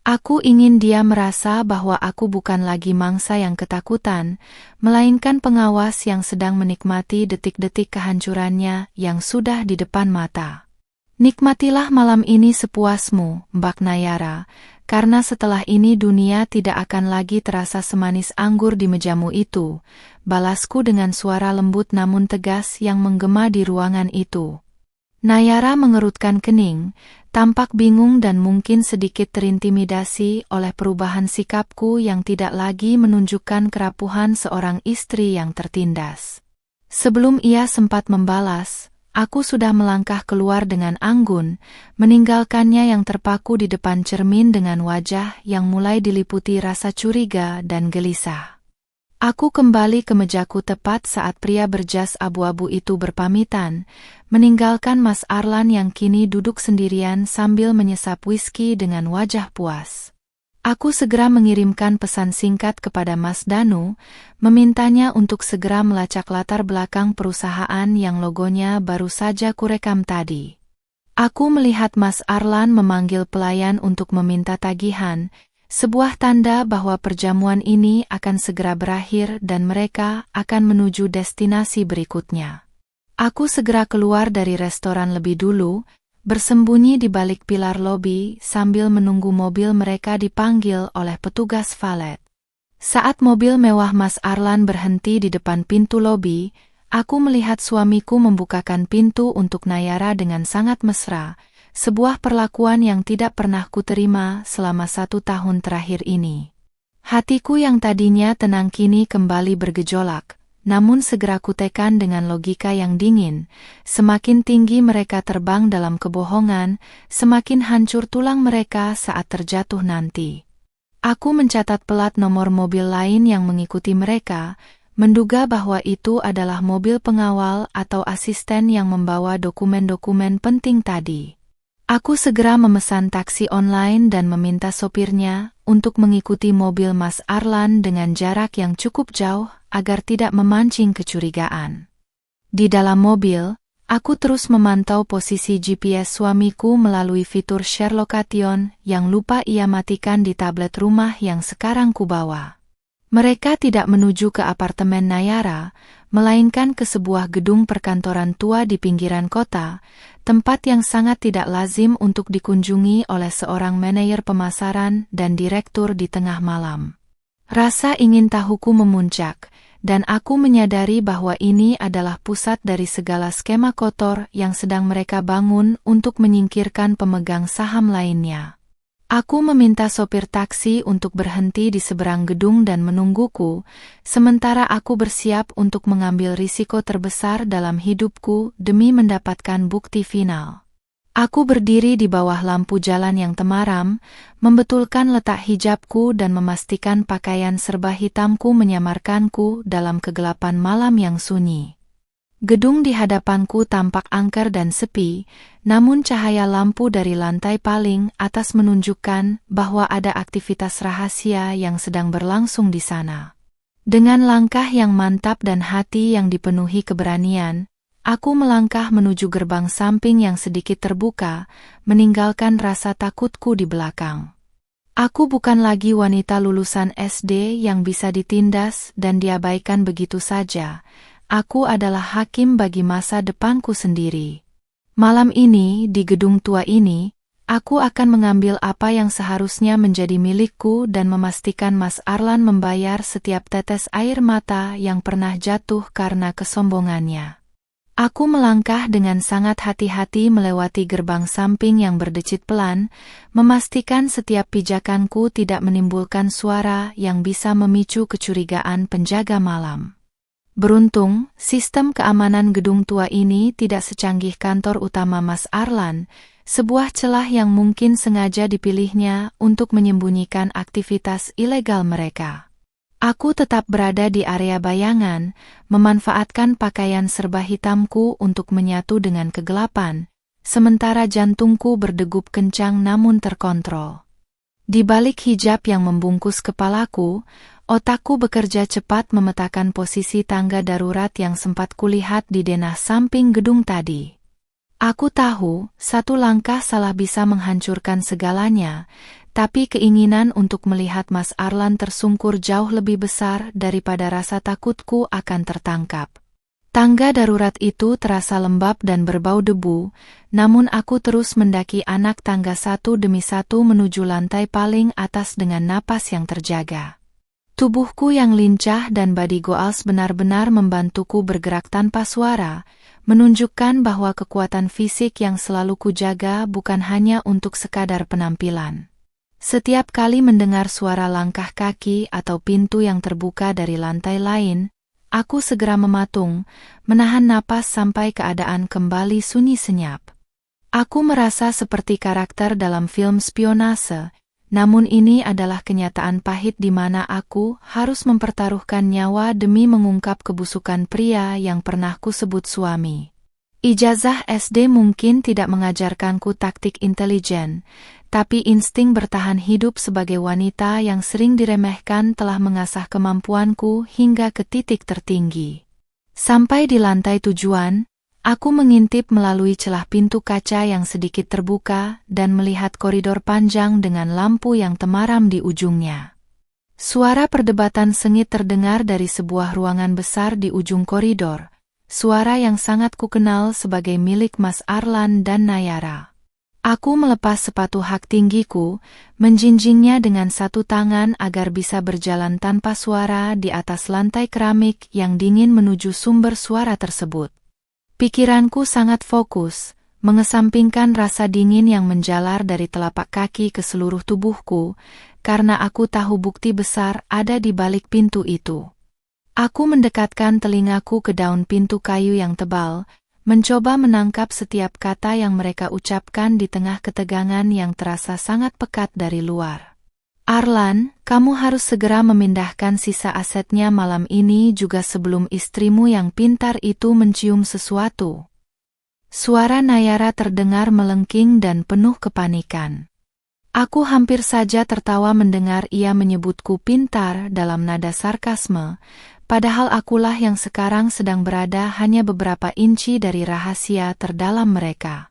Aku ingin dia merasa bahwa aku bukan lagi mangsa yang ketakutan, melainkan pengawas yang sedang menikmati detik-detik kehancurannya yang sudah di depan mata. Nikmatilah malam ini sepuasmu, Mbak Nayara, karena setelah ini dunia tidak akan lagi terasa semanis anggur di mejamu itu, balasku dengan suara lembut namun tegas yang menggema di ruangan itu. Nayara mengerutkan kening, tampak bingung dan mungkin sedikit terintimidasi oleh perubahan sikapku yang tidak lagi menunjukkan kerapuhan seorang istri yang tertindas. Sebelum ia sempat membalas, aku sudah melangkah keluar dengan anggun, meninggalkannya yang terpaku di depan cermin dengan wajah yang mulai diliputi rasa curiga dan gelisah. Aku kembali ke mejaku tepat saat pria berjas abu-abu itu berpamitan, meninggalkan Mas Arlan yang kini duduk sendirian sambil menyesap whisky dengan wajah puas. Aku segera mengirimkan pesan singkat kepada Mas Danu, memintanya untuk segera melacak latar belakang perusahaan yang logonya baru saja kurekam tadi. Aku melihat Mas Arlan memanggil pelayan untuk meminta tagihan, sebuah tanda bahwa perjamuan ini akan segera berakhir dan mereka akan menuju destinasi berikutnya. Aku segera keluar dari restoran lebih dulu, bersembunyi di balik pilar lobi sambil menunggu mobil mereka dipanggil oleh petugas valet. Saat mobil mewah Mas Arlan berhenti di depan pintu lobi, aku melihat suamiku membukakan pintu untuk Nayara dengan sangat mesra, sebuah perlakuan yang tidak pernah kuterima selama 1 tahun terakhir ini. Hatiku yang tadinya tenang kini kembali bergejolak, namun segera kutekan dengan logika yang dingin. Semakin tinggi mereka terbang dalam kebohongan, semakin hancur tulang mereka saat terjatuh nanti. Aku mencatat pelat nomor mobil lain yang mengikuti mereka, menduga bahwa itu adalah mobil pengawal atau asisten yang membawa dokumen-dokumen penting tadi. Aku segera memesan taksi online dan meminta sopirnya untuk mengikuti mobil Mas Arlan dengan jarak yang cukup jauh agar tidak memancing kecurigaan. Di dalam mobil, aku terus memantau posisi GPS suamiku melalui fitur share location yang lupa ia matikan di tablet rumah yang sekarang kubawa. Mereka tidak menuju ke apartemen Nayara, melainkan ke sebuah gedung perkantoran tua di pinggiran kota, tempat yang sangat tidak lazim untuk dikunjungi oleh seorang manajer pemasaran dan direktur di tengah malam. Rasa ingin tahuku memuncak, dan aku menyadari bahwa ini adalah pusat dari segala skema kotor yang sedang mereka bangun untuk menyingkirkan pemegang saham lainnya. Aku meminta sopir taksi untuk berhenti di seberang gedung dan menungguku, sementara aku bersiap untuk mengambil risiko terbesar dalam hidupku demi mendapatkan bukti final. Aku berdiri di bawah lampu jalan yang temaram, membetulkan letak hijabku dan memastikan pakaian serba hitamku menyamarkanku dalam kegelapan malam yang sunyi. Gedung di hadapanku tampak angker dan sepi, namun cahaya lampu dari lantai paling atas menunjukkan bahwa ada aktivitas rahasia yang sedang berlangsung di sana. Dengan langkah yang mantap dan hati yang dipenuhi keberanian, aku melangkah menuju gerbang samping yang sedikit terbuka, meninggalkan rasa takutku di belakang. Aku bukan lagi wanita lulusan SD yang bisa ditindas dan diabaikan begitu saja. Aku adalah hakim bagi masa depanku sendiri. Malam ini, di gedung tua ini, Aku akan mengambil apa yang seharusnya menjadi milikku dan memastikan Mas Arlan membayar setiap tetes air mata yang pernah jatuh karena kesombongannya. Aku melangkah dengan sangat hati-hati melewati gerbang samping yang berdecit pelan, memastikan setiap pijakanku tidak menimbulkan suara yang bisa memicu kecurigaan penjaga malam. Beruntung, sistem keamanan gedung tua ini tidak secanggih kantor utama Mas Arlan, sebuah celah yang mungkin sengaja dipilihnya untuk menyembunyikan aktivitas ilegal mereka. Aku tetap berada di area bayangan, memanfaatkan pakaian serba hitamku untuk menyatu dengan kegelapan, sementara jantungku berdegup kencang namun terkontrol. Di balik hijab yang membungkus kepalaku, otakku bekerja cepat memetakan posisi tangga darurat yang sempat kulihat di denah samping gedung tadi. Aku tahu, satu langkah salah bisa menghancurkan segalanya, tapi keinginan untuk melihat Mas Arlan tersungkur jauh lebih besar daripada rasa takutku akan tertangkap. Tangga darurat itu terasa lembab dan berbau debu, namun aku terus mendaki anak tangga satu demi satu menuju lantai paling atas dengan napas yang terjaga. Tubuhku yang lincah dan body goals benar-benar membantuku bergerak tanpa suara, menunjukkan bahwa kekuatan fisik yang selalu kujaga bukan hanya untuk sekadar penampilan. Setiap kali mendengar suara langkah kaki atau pintu yang terbuka dari lantai lain, aku segera mematung, menahan napas sampai keadaan kembali sunyi senyap. Aku merasa seperti karakter dalam film spionase, namun ini adalah kenyataan pahit di mana aku harus mempertaruhkan nyawa demi mengungkap kebusukan pria yang pernah kusebut suami. Ijazah SD mungkin tidak mengajarkanku taktik intelijen, tapi insting bertahan hidup sebagai wanita yang sering diremehkan telah mengasah kemampuanku hingga ke titik tertinggi. Sampai di lantai tujuan, aku mengintip melalui celah pintu kaca yang sedikit terbuka dan melihat koridor panjang dengan lampu yang temaram di ujungnya. Suara perdebatan sengit terdengar dari sebuah ruangan besar di ujung koridor, suara yang sangat kukenal sebagai milik Mas Arlan dan Nayara. Aku melepas sepatu hak tinggiku, menjinjingnya dengan satu tangan agar bisa berjalan tanpa suara di atas lantai keramik yang dingin menuju sumber suara tersebut. Pikiranku sangat fokus, mengesampingkan rasa dingin yang menjalar dari telapak kaki ke seluruh tubuhku, karena aku tahu bukti besar ada di balik pintu itu. Aku mendekatkan telingaku ke daun pintu kayu yang tebal, mencoba menangkap setiap kata yang mereka ucapkan di tengah ketegangan yang terasa sangat pekat dari luar. Arlan, kamu harus segera memindahkan sisa asetnya malam ini juga sebelum istrimu yang pintar itu mencium sesuatu. Suara Nayara terdengar melengking dan penuh kepanikan. Aku hampir saja tertawa mendengar ia menyebutku pintar dalam nada sarkasme, padahal akulah yang sekarang sedang berada hanya beberapa inci dari rahasia terdalam mereka.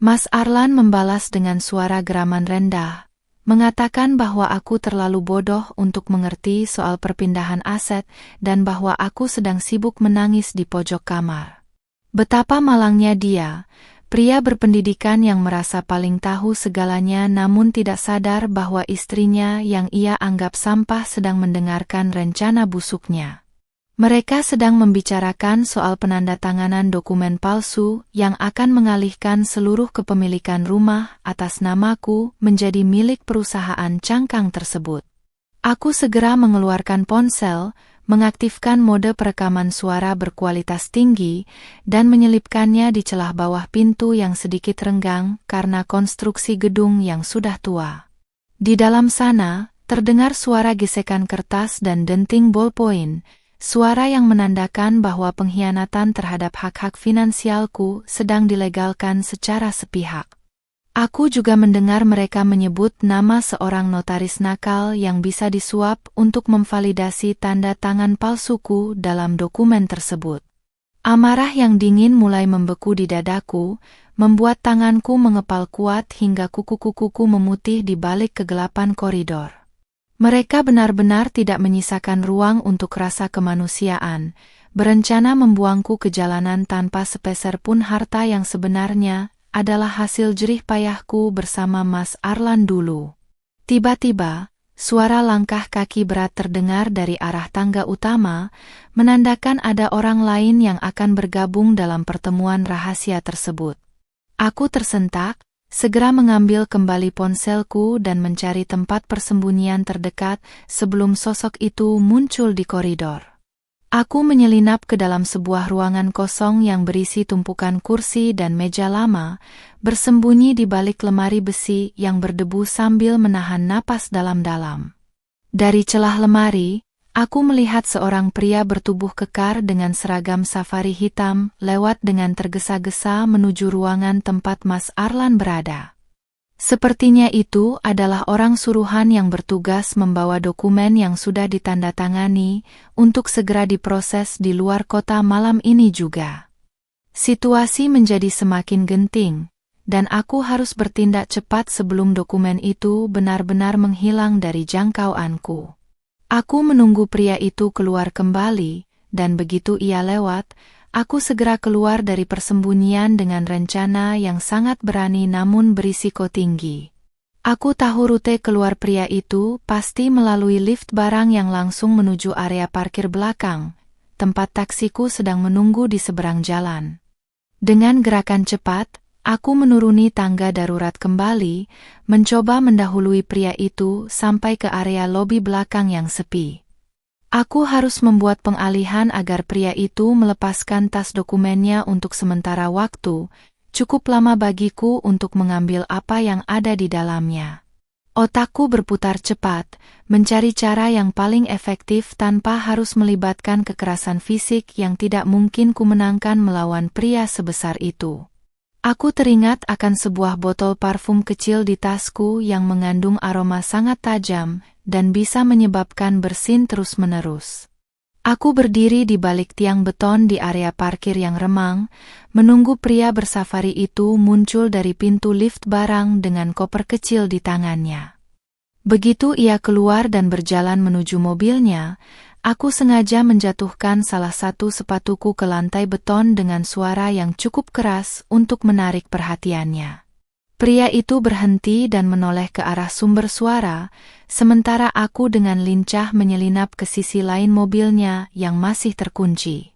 Mas Arlan membalas dengan suara geraman rendah, mengatakan bahwa aku terlalu bodoh untuk mengerti soal perpindahan aset dan bahwa aku sedang sibuk menangis di pojok kamar. Betapa malangnya dia, pria berpendidikan yang merasa paling tahu segalanya namun tidak sadar bahwa istrinya yang ia anggap sampah sedang mendengarkan rencana busuknya. Mereka sedang membicarakan soal penandatanganan dokumen palsu yang akan mengalihkan seluruh kepemilikan rumah atas namaku menjadi milik perusahaan cangkang tersebut. Aku segera mengeluarkan ponsel, mengaktifkan mode perekaman suara berkualitas tinggi, dan menyelipkannya di celah bawah pintu yang sedikit renggang karena konstruksi gedung yang sudah tua. Di dalam sana, terdengar suara gesekan kertas dan denting bolpoin, suara yang menandakan bahwa pengkhianatan terhadap hak-hak finansialku sedang dilegalkan secara sepihak. Aku juga mendengar mereka menyebut nama seorang notaris nakal yang bisa disuap untuk memvalidasi tanda tangan palsuku dalam dokumen tersebut. Amarah yang dingin mulai membeku di dadaku, membuat tanganku mengepal kuat hingga kuku-kukuku memutih di balik kegelapan koridor. Mereka benar-benar tidak menyisakan ruang untuk rasa kemanusiaan, berencana membuangku ke jalanan tanpa sepeser pun harta yang sebenarnya, adalah hasil jerih payahku bersama Mas Arlan dulu. Tiba-tiba, suara langkah kaki berat terdengar dari arah tangga utama, menandakan ada orang lain yang akan bergabung dalam pertemuan rahasia tersebut. Aku tersentak, segera mengambil kembali ponselku dan mencari tempat persembunyian terdekat sebelum sosok itu muncul di koridor. Aku menyelinap ke dalam sebuah ruangan kosong yang berisi tumpukan kursi dan meja lama, bersembunyi di balik lemari besi yang berdebu sambil menahan napas dalam-dalam. Dari celah lemari, aku melihat seorang pria bertubuh kekar dengan seragam safari hitam lewat dengan tergesa-gesa menuju ruangan tempat Mas Arlan berada. Sepertinya itu adalah orang suruhan yang bertugas membawa dokumen yang sudah ditandatangani untuk segera diproses di luar kota malam ini juga. Situasi menjadi semakin genting, dan aku harus bertindak cepat sebelum dokumen itu benar-benar menghilang dari jangkauanku. Aku menunggu pria itu keluar kembali, dan begitu ia lewat, aku segera keluar dari persembunyian dengan rencana yang sangat berani namun berisiko tinggi. Aku tahu rute keluar pria itu pasti melalui lift barang yang langsung menuju area parkir belakang, tempat taksiku sedang menunggu di seberang jalan. Dengan gerakan cepat, aku menuruni tangga darurat kembali, mencoba mendahului pria itu sampai ke area lobi belakang yang sepi. Aku harus membuat pengalihan agar pria itu melepaskan tas dokumennya untuk sementara waktu, cukup lama bagiku untuk mengambil apa yang ada di dalamnya. Otakku berputar cepat, mencari cara yang paling efektif tanpa harus melibatkan kekerasan fisik yang tidak mungkin kumenangkan melawan pria sebesar itu. Aku teringat akan sebuah botol parfum kecil di tasku yang mengandung aroma sangat tajam dan bisa menyebabkan bersin terus-menerus. Aku berdiri di balik tiang beton di area parkir yang remang, menunggu pria bersafari itu muncul dari pintu lift barang dengan koper kecil di tangannya. Begitu ia keluar dan berjalan menuju mobilnya, aku sengaja menjatuhkan salah satu sepatuku ke lantai beton dengan suara yang cukup keras untuk menarik perhatiannya. Pria itu berhenti dan menoleh ke arah sumber suara, sementara aku dengan lincah menyelinap ke sisi lain mobilnya yang masih terkunci.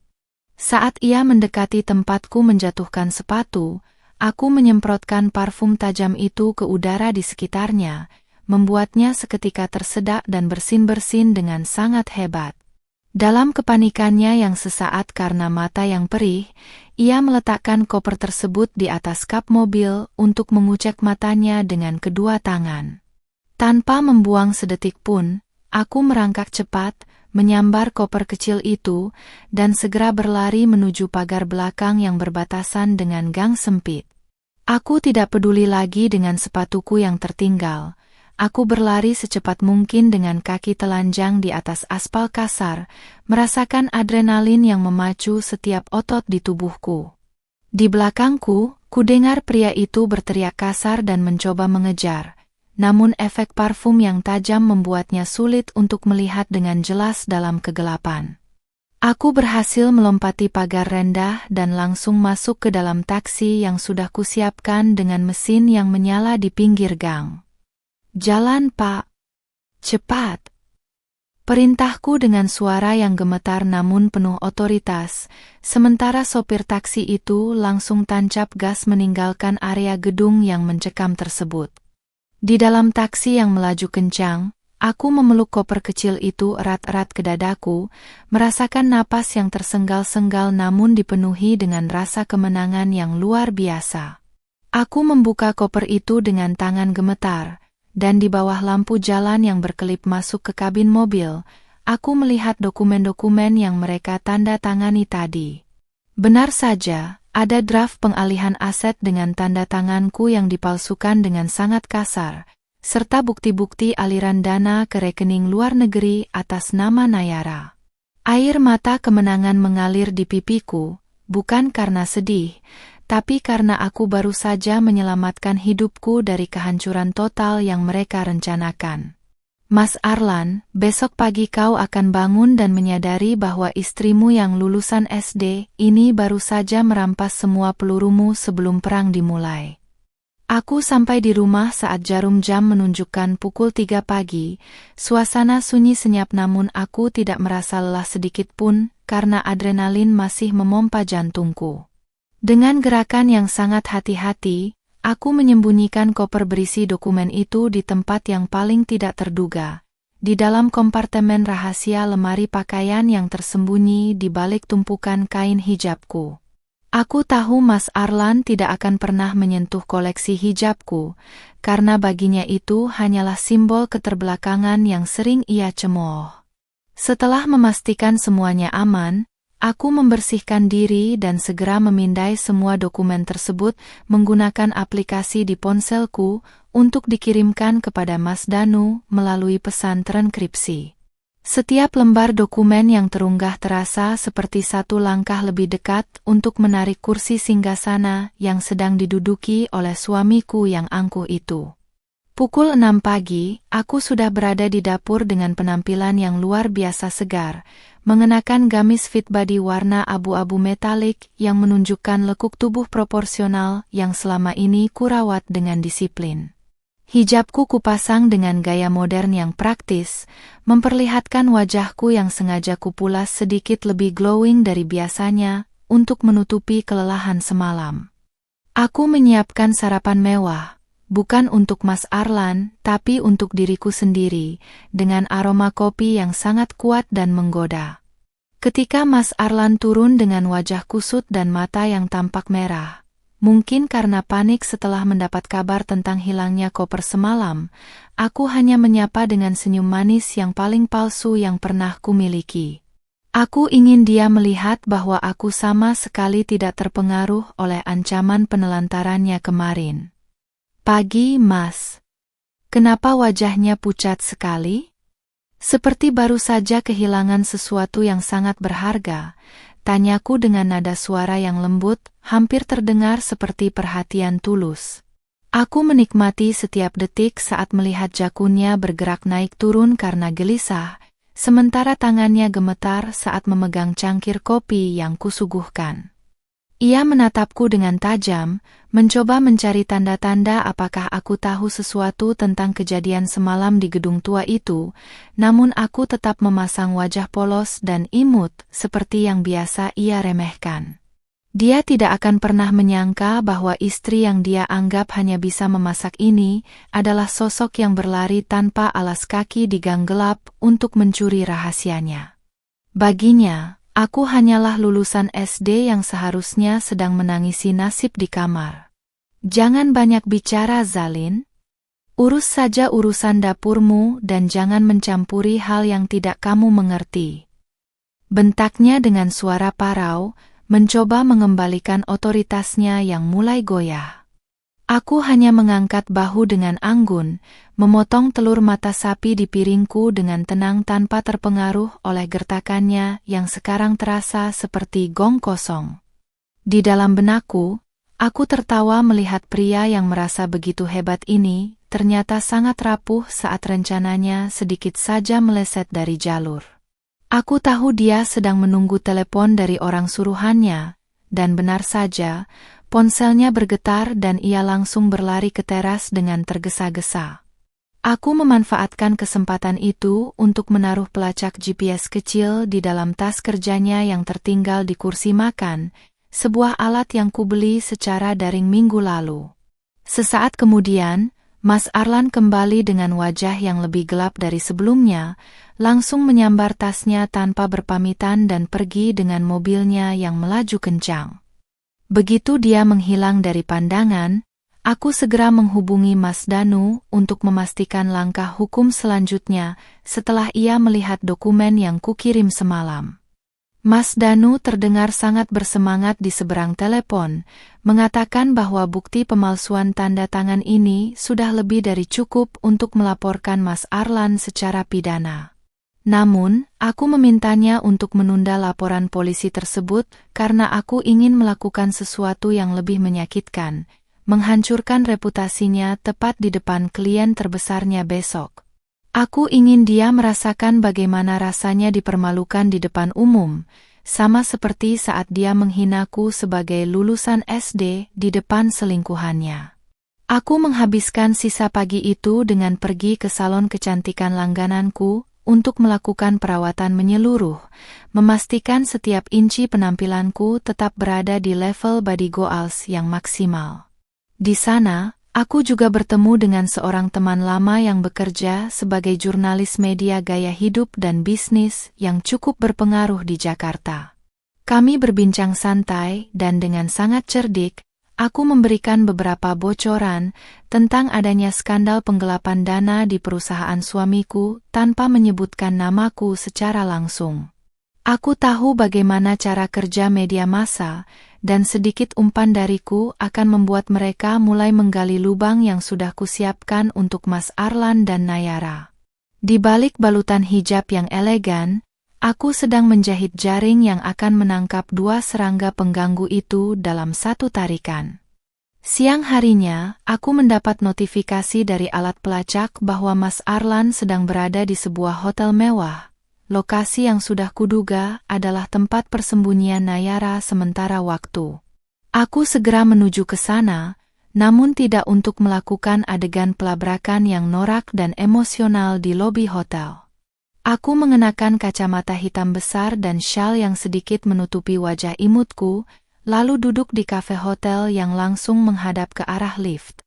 Saat ia mendekati tempatku menjatuhkan sepatu, aku menyemprotkan parfum tajam itu ke udara di sekitarnya, membuatnya seketika tersedak dan bersin-bersin dengan sangat hebat. Dalam kepanikannya yang sesaat karena mata yang perih, ia meletakkan koper tersebut di atas kap mobil untuk mengucek matanya dengan kedua tangan. Tanpa membuang sedetik pun, aku merangkak cepat, menyambar koper kecil itu, dan segera berlari menuju pagar belakang yang berbatasan dengan gang sempit. Aku tidak peduli lagi dengan sepatuku yang tertinggal. Aku berlari secepat mungkin dengan kaki telanjang di atas aspal kasar, merasakan adrenalin yang memacu setiap otot di tubuhku. Di belakangku, kudengar pria itu berteriak kasar dan mencoba mengejar, namun efek parfum yang tajam membuatnya sulit untuk melihat dengan jelas dalam kegelapan. Aku berhasil melompati pagar rendah dan langsung masuk ke dalam taksi yang sudah kusiapkan dengan mesin yang menyala di pinggir gang. "Jalan, Pak. Cepat!" Perintahku dengan suara yang gemetar namun penuh otoritas, sementara sopir taksi itu langsung tancap gas meninggalkan area gedung yang mencekam tersebut. Di dalam taksi yang melaju kencang, aku memeluk koper kecil itu erat-erat ke dadaku, merasakan napas yang tersenggal-senggal namun dipenuhi dengan rasa kemenangan yang luar biasa. Aku membuka koper itu dengan tangan gemetar, dan di bawah lampu jalan yang berkelip masuk ke kabin mobil, aku melihat dokumen-dokumen yang mereka tanda tangani tadi. Benar saja, ada draft pengalihan aset dengan tanda tanganku yang dipalsukan dengan sangat kasar, serta bukti-bukti aliran dana ke rekening luar negeri atas nama Nayara. Air mata kemenangan mengalir di pipiku, bukan karena sedih, tapi karena aku baru saja menyelamatkan hidupku dari kehancuran total yang mereka rencanakan. Mas Arlan, besok pagi kau akan bangun dan menyadari bahwa istrimu yang lulusan SD ini baru saja merampas semua pelurumu sebelum perang dimulai. Aku sampai di rumah saat jarum jam menunjukkan pukul 3 pagi. Suasana sunyi senyap namun aku tidak merasa lelah sedikit pun karena adrenalin masih memompa jantungku. Dengan gerakan yang sangat hati-hati, aku menyembunyikan koper berisi dokumen itu di tempat yang paling tidak terduga, di dalam kompartemen rahasia lemari pakaian yang tersembunyi di balik tumpukan kain hijabku. Aku tahu Mas Arlan tidak akan pernah menyentuh koleksi hijabku, karena baginya itu hanyalah simbol keterbelakangan yang sering ia cemooh. Setelah memastikan semuanya aman, aku membersihkan diri dan segera memindai semua dokumen tersebut menggunakan aplikasi di ponselku untuk dikirimkan kepada Mas Danu melalui pesan terenkripsi. Setiap lembar dokumen yang terunggah terasa seperti satu langkah lebih dekat untuk menarik kursi singgasana yang sedang diduduki oleh suamiku yang angkuh itu. Pukul 6 pagi, aku sudah berada di dapur dengan penampilan yang luar biasa segar, mengenakan gamis fit body warna abu-abu metalik yang menunjukkan lekuk tubuh proporsional yang selama ini kurawat dengan disiplin. Hijabku kupasang dengan gaya modern yang praktis, memperlihatkan wajahku yang sengaja kupulas sedikit lebih glowing dari biasanya untuk menutupi kelelahan semalam. Aku menyiapkan sarapan mewah, bukan untuk Mas Arlan, tapi untuk diriku sendiri, dengan aroma kopi yang sangat kuat dan menggoda. Ketika Mas Arlan turun dengan wajah kusut dan mata yang tampak merah, mungkin karena panik setelah mendapat kabar tentang hilangnya koper semalam, aku hanya menyapa dengan senyum manis yang paling palsu yang pernah kumiliki. Aku ingin dia melihat bahwa aku sama sekali tidak terpengaruh oleh ancaman penelantarannya kemarin. Pagi, Mas. Kenapa wajahnya pucat sekali? Seperti baru saja kehilangan sesuatu yang sangat berharga. Tanyaku dengan nada suara yang lembut, hampir terdengar seperti perhatian tulus. Aku menikmati setiap detik saat melihat jakunnya bergerak naik turun karena gelisah, sementara tangannya gemetar saat memegang cangkir kopi yang kusuguhkan. Ia menatapku dengan tajam, mencoba mencari tanda-tanda apakah aku tahu sesuatu tentang kejadian semalam di gedung tua itu, namun aku tetap memasang wajah polos dan imut seperti yang biasa ia remehkan. Dia tidak akan pernah menyangka bahwa istri yang dia anggap hanya bisa memasak ini adalah sosok yang berlari tanpa alas kaki di gang gelap untuk mencuri rahasianya. Baginya, aku hanyalah lulusan SD yang seharusnya sedang menangisi nasib di kamar. Jangan banyak bicara, Zalin. Urus saja urusan dapurmu dan jangan mencampuri hal yang tidak kamu mengerti. Bentaknya dengan suara parau, mencoba mengembalikan otoritasnya yang mulai goyah. Aku hanya mengangkat bahu dengan anggun, memotong telur mata sapi di piringku dengan tenang tanpa terpengaruh oleh gertakannya yang sekarang terasa seperti gong kosong. Di dalam benakku, aku tertawa melihat pria yang merasa begitu hebat ini ternyata sangat rapuh saat rencananya sedikit saja meleset dari jalur. Aku tahu dia sedang menunggu telepon dari orang suruhannya, dan benar saja, ponselnya bergetar dan ia langsung berlari ke teras dengan tergesa-gesa. Aku memanfaatkan kesempatan itu untuk menaruh pelacak GPS kecil di dalam tas kerjanya yang tertinggal di kursi makan, sebuah alat yang kubeli secara daring minggu lalu. Sesaat kemudian, Mas Arlan kembali dengan wajah yang lebih gelap dari sebelumnya, langsung menyambar tasnya tanpa berpamitan dan pergi dengan mobilnya yang melaju kencang. Begitu dia menghilang dari pandangan, aku segera menghubungi Mas Danu untuk memastikan langkah hukum selanjutnya setelah ia melihat dokumen yang kukirim semalam. Mas Danu terdengar sangat bersemangat di seberang telepon, mengatakan bahwa bukti pemalsuan tanda tangan ini sudah lebih dari cukup untuk melaporkan Mas Arlan secara pidana. Namun, aku memintanya untuk menunda laporan polisi tersebut karena aku ingin melakukan sesuatu yang lebih menyakitkan, menghancurkan reputasinya tepat di depan klien terbesarnya besok. Aku ingin dia merasakan bagaimana rasanya dipermalukan di depan umum, sama seperti saat dia menghinaku sebagai lulusan SD di depan selingkuhannya. Aku menghabiskan sisa pagi itu dengan pergi ke salon kecantikan langgananku untuk melakukan perawatan menyeluruh, memastikan setiap inci penampilanku tetap berada di level body goals yang maksimal. Di sana, aku juga bertemu dengan seorang teman lama yang bekerja sebagai jurnalis media gaya hidup dan bisnis yang cukup berpengaruh di Jakarta. Kami berbincang santai dan dengan sangat cerdik, aku memberikan beberapa bocoran tentang adanya skandal penggelapan dana di perusahaan suamiku tanpa menyebutkan namaku secara langsung. Aku tahu bagaimana cara kerja media massa, dan sedikit umpan dariku akan membuat mereka mulai menggali lubang yang sudah kusiapkan untuk Mas Arlan dan Nayara. Di balik balutan hijab yang elegan, aku sedang menjahit jaring yang akan menangkap dua serangga pengganggu itu dalam satu tarikan. Siang harinya, aku mendapat notifikasi dari alat pelacak bahwa Mas Arlan sedang berada di sebuah hotel mewah. Lokasi yang sudah kuduga adalah tempat persembunyian Nayara sementara waktu. Aku segera menuju ke sana, namun tidak untuk melakukan adegan pelabrakan yang norak dan emosional di lobi hotel. Aku mengenakan kacamata hitam besar dan syal yang sedikit menutupi wajah imutku, lalu duduk di kafe hotel yang langsung menghadap ke arah lift.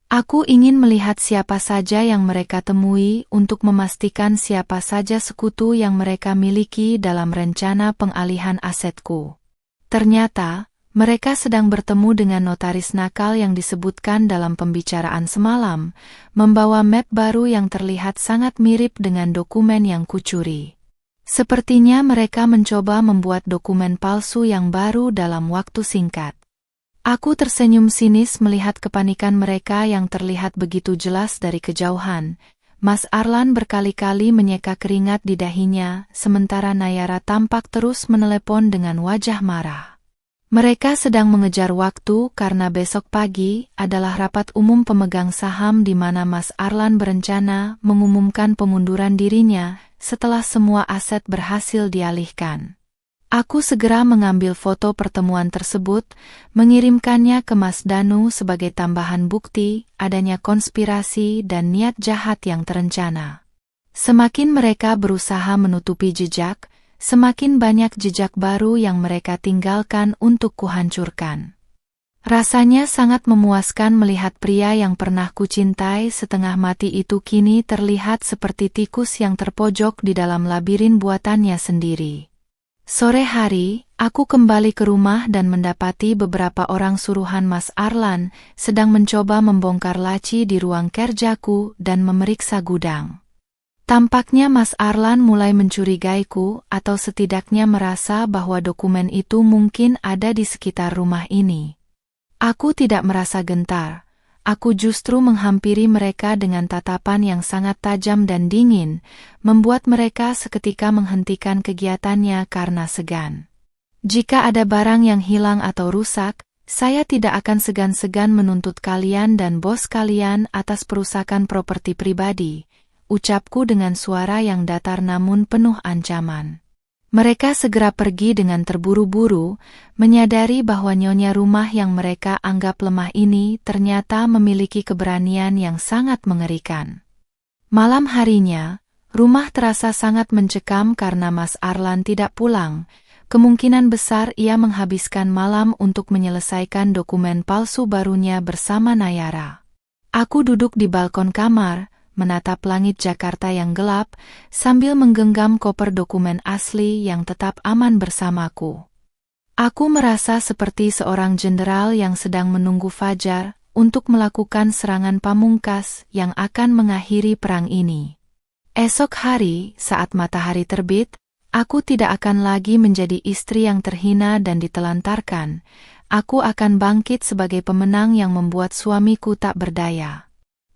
Aku ingin melihat siapa saja yang mereka temui untuk memastikan siapa saja sekutu yang mereka miliki dalam rencana pengalihan asetku. Ternyata, mereka sedang bertemu dengan notaris nakal yang disebutkan dalam pembicaraan semalam, membawa map baru yang terlihat sangat mirip dengan dokumen yang kucuri. Sepertinya mereka mencoba membuat dokumen palsu yang baru dalam waktu singkat. Aku tersenyum sinis melihat kepanikan mereka yang terlihat begitu jelas dari kejauhan. Mas Arlan berkali-kali menyeka keringat di dahinya, sementara Nayara tampak terus menelepon dengan wajah marah. Mereka sedang mengejar waktu karena besok pagi adalah rapat umum pemegang saham di mana Mas Arlan berencana mengumumkan pengunduran dirinya setelah semua aset berhasil dialihkan. Aku segera mengambil foto pertemuan tersebut, mengirimkannya ke Mas Danu sebagai tambahan bukti adanya konspirasi dan niat jahat yang terencana. Semakin mereka berusaha menutupi jejak, semakin banyak jejak baru yang mereka tinggalkan untuk kuhancurkan. Rasanya sangat memuaskan melihat pria yang pernah kucintai setengah mati itu kini terlihat seperti tikus yang terpojok di dalam labirin buatannya sendiri. Sore hari, aku kembali ke rumah dan mendapati beberapa orang suruhan Mas Arlan sedang mencoba membongkar laci di ruang kerjaku dan memeriksa gudang. Tampaknya Mas Arlan mulai mencurigaiku atau setidaknya merasa bahwa dokumen itu mungkin ada di sekitar rumah ini. Aku tidak merasa gentar. Aku justru menghampiri mereka dengan tatapan yang sangat tajam dan dingin, membuat mereka seketika menghentikan kegiatannya karena segan. Jika ada barang yang hilang atau rusak, saya tidak akan segan-segan menuntut kalian dan bos kalian atas perusakan properti pribadi, ucapku dengan suara yang datar namun penuh ancaman. Mereka segera pergi dengan terburu-buru, menyadari bahwa nyonya rumah yang mereka anggap lemah ini ternyata memiliki keberanian yang sangat mengerikan. Malam harinya, rumah terasa sangat mencekam karena Mas Arlan tidak pulang. Kemungkinan besar ia menghabiskan malam untuk menyelesaikan dokumen palsu barunya bersama Nayara. Aku duduk di balkon kamar, menatap langit Jakarta yang gelap, sambil menggenggam koper dokumen asli yang tetap aman bersamaku. Aku merasa seperti seorang jenderal yang sedang menunggu fajar untuk melakukan serangan pamungkas yang akan mengakhiri perang ini. Esok hari, saat matahari terbit, aku tidak akan lagi menjadi istri yang terhina dan ditelantarkan. Aku akan bangkit sebagai pemenang yang membuat suamiku tak berdaya.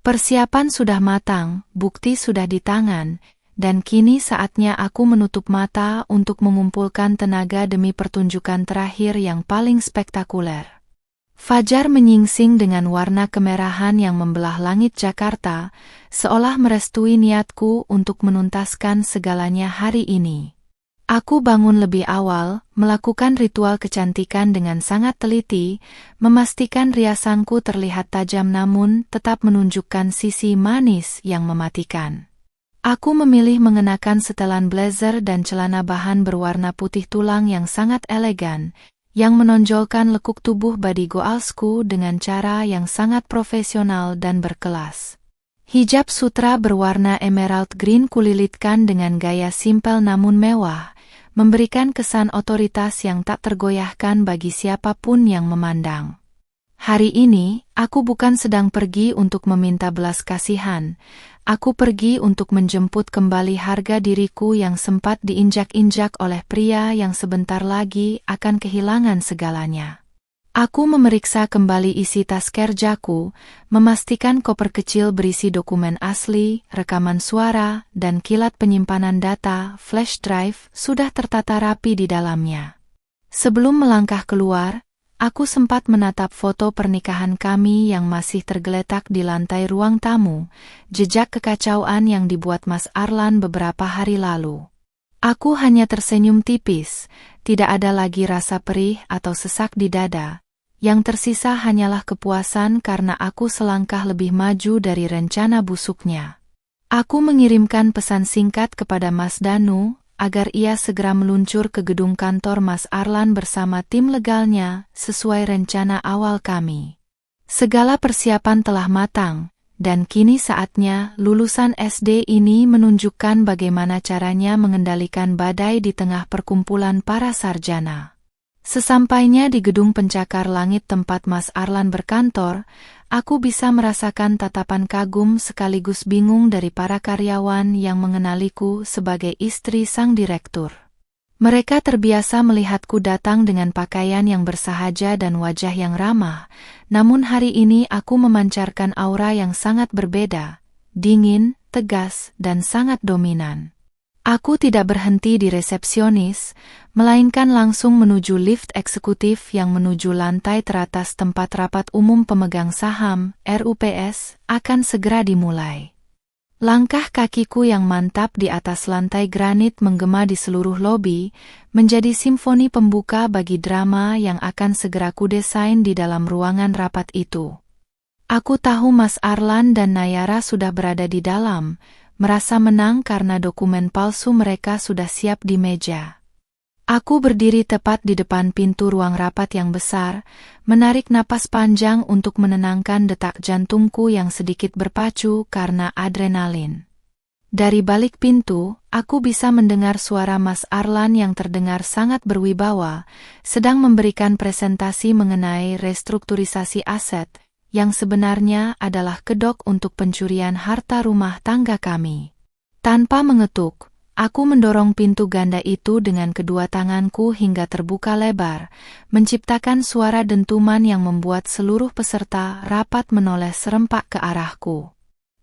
Persiapan sudah matang, bukti sudah di tangan, dan kini saatnya aku menutup mata untuk mengumpulkan tenaga demi pertunjukan terakhir yang paling spektakuler. Fajar menyingsing dengan warna kemerahan yang membelah langit Jakarta, seolah merestui niatku untuk menuntaskan segalanya hari ini. Aku bangun lebih awal, melakukan ritual kecantikan dengan sangat teliti, memastikan riasanku terlihat tajam namun tetap menunjukkan sisi manis yang mematikan. Aku memilih mengenakan setelan blazer dan celana bahan berwarna putih tulang yang sangat elegan, yang menonjolkan lekuk tubuh body goalsku dengan cara yang sangat profesional dan berkelas. Hijab sutra berwarna emerald green kulilitkan dengan gaya simpel namun mewah, memberikan kesan otoritas yang tak tergoyahkan bagi siapapun yang memandang. Hari ini, aku bukan sedang pergi untuk meminta belas kasihan. Aku pergi untuk menjemput kembali harga diriku yang sempat diinjak-injak oleh pria yang sebentar lagi akan kehilangan segalanya. Aku memeriksa kembali isi tas kerjaku, memastikan koper kecil berisi dokumen asli, rekaman suara, dan kilat penyimpanan data flash drive sudah tertata rapi di dalamnya. Sebelum melangkah keluar, aku sempat menatap foto pernikahan kami yang masih tergeletak di lantai ruang tamu, jejak kekacauan yang dibuat Mas Arlan beberapa hari lalu. Aku hanya tersenyum tipis, tidak ada lagi rasa perih atau sesak di dada. Yang tersisa hanyalah kepuasan karena aku selangkah lebih maju dari rencana busuknya. Aku mengirimkan pesan singkat kepada Mas Danu, agar ia segera meluncur ke gedung kantor Mas Arlan bersama tim legalnya, sesuai rencana awal kami. Segala persiapan telah matang, dan kini saatnya lulusan SD ini menunjukkan bagaimana caranya mengendalikan badai di tengah perkumpulan para sarjana. Sesampainya di gedung pencakar langit tempat Mas Arlan berkantor, aku bisa merasakan tatapan kagum sekaligus bingung dari para karyawan yang mengenaliku sebagai istri sang direktur. Mereka terbiasa melihatku datang dengan pakaian yang bersahaja dan wajah yang ramah, namun hari ini aku memancarkan aura yang sangat berbeda, dingin, tegas, dan sangat dominan. Aku tidak berhenti di resepsionis, melainkan langsung menuju lift eksekutif yang menuju lantai teratas tempat rapat umum pemegang saham, RUPS, akan segera dimulai. Langkah kakiku yang mantap di atas lantai granit menggema di seluruh lobi, menjadi simfoni pembuka bagi drama yang akan segera kudesain di dalam ruangan rapat itu. Aku tahu Mas Arlan dan Nayara sudah berada di dalam, merasa menang karena dokumen palsu mereka sudah siap di meja. Aku berdiri tepat di depan pintu ruang rapat yang besar, menarik napas panjang untuk menenangkan detak jantungku yang sedikit berpacu karena adrenalin. Dari balik pintu, aku bisa mendengar suara Mas Arlan yang terdengar sangat berwibawa, sedang memberikan presentasi mengenai restrukturisasi aset, yang sebenarnya adalah kedok untuk pencurian harta rumah tangga kami. Tanpa mengetuk, aku mendorong pintu ganda itu dengan kedua tanganku hingga terbuka lebar, menciptakan suara dentuman yang membuat seluruh peserta rapat menoleh serempak ke arahku.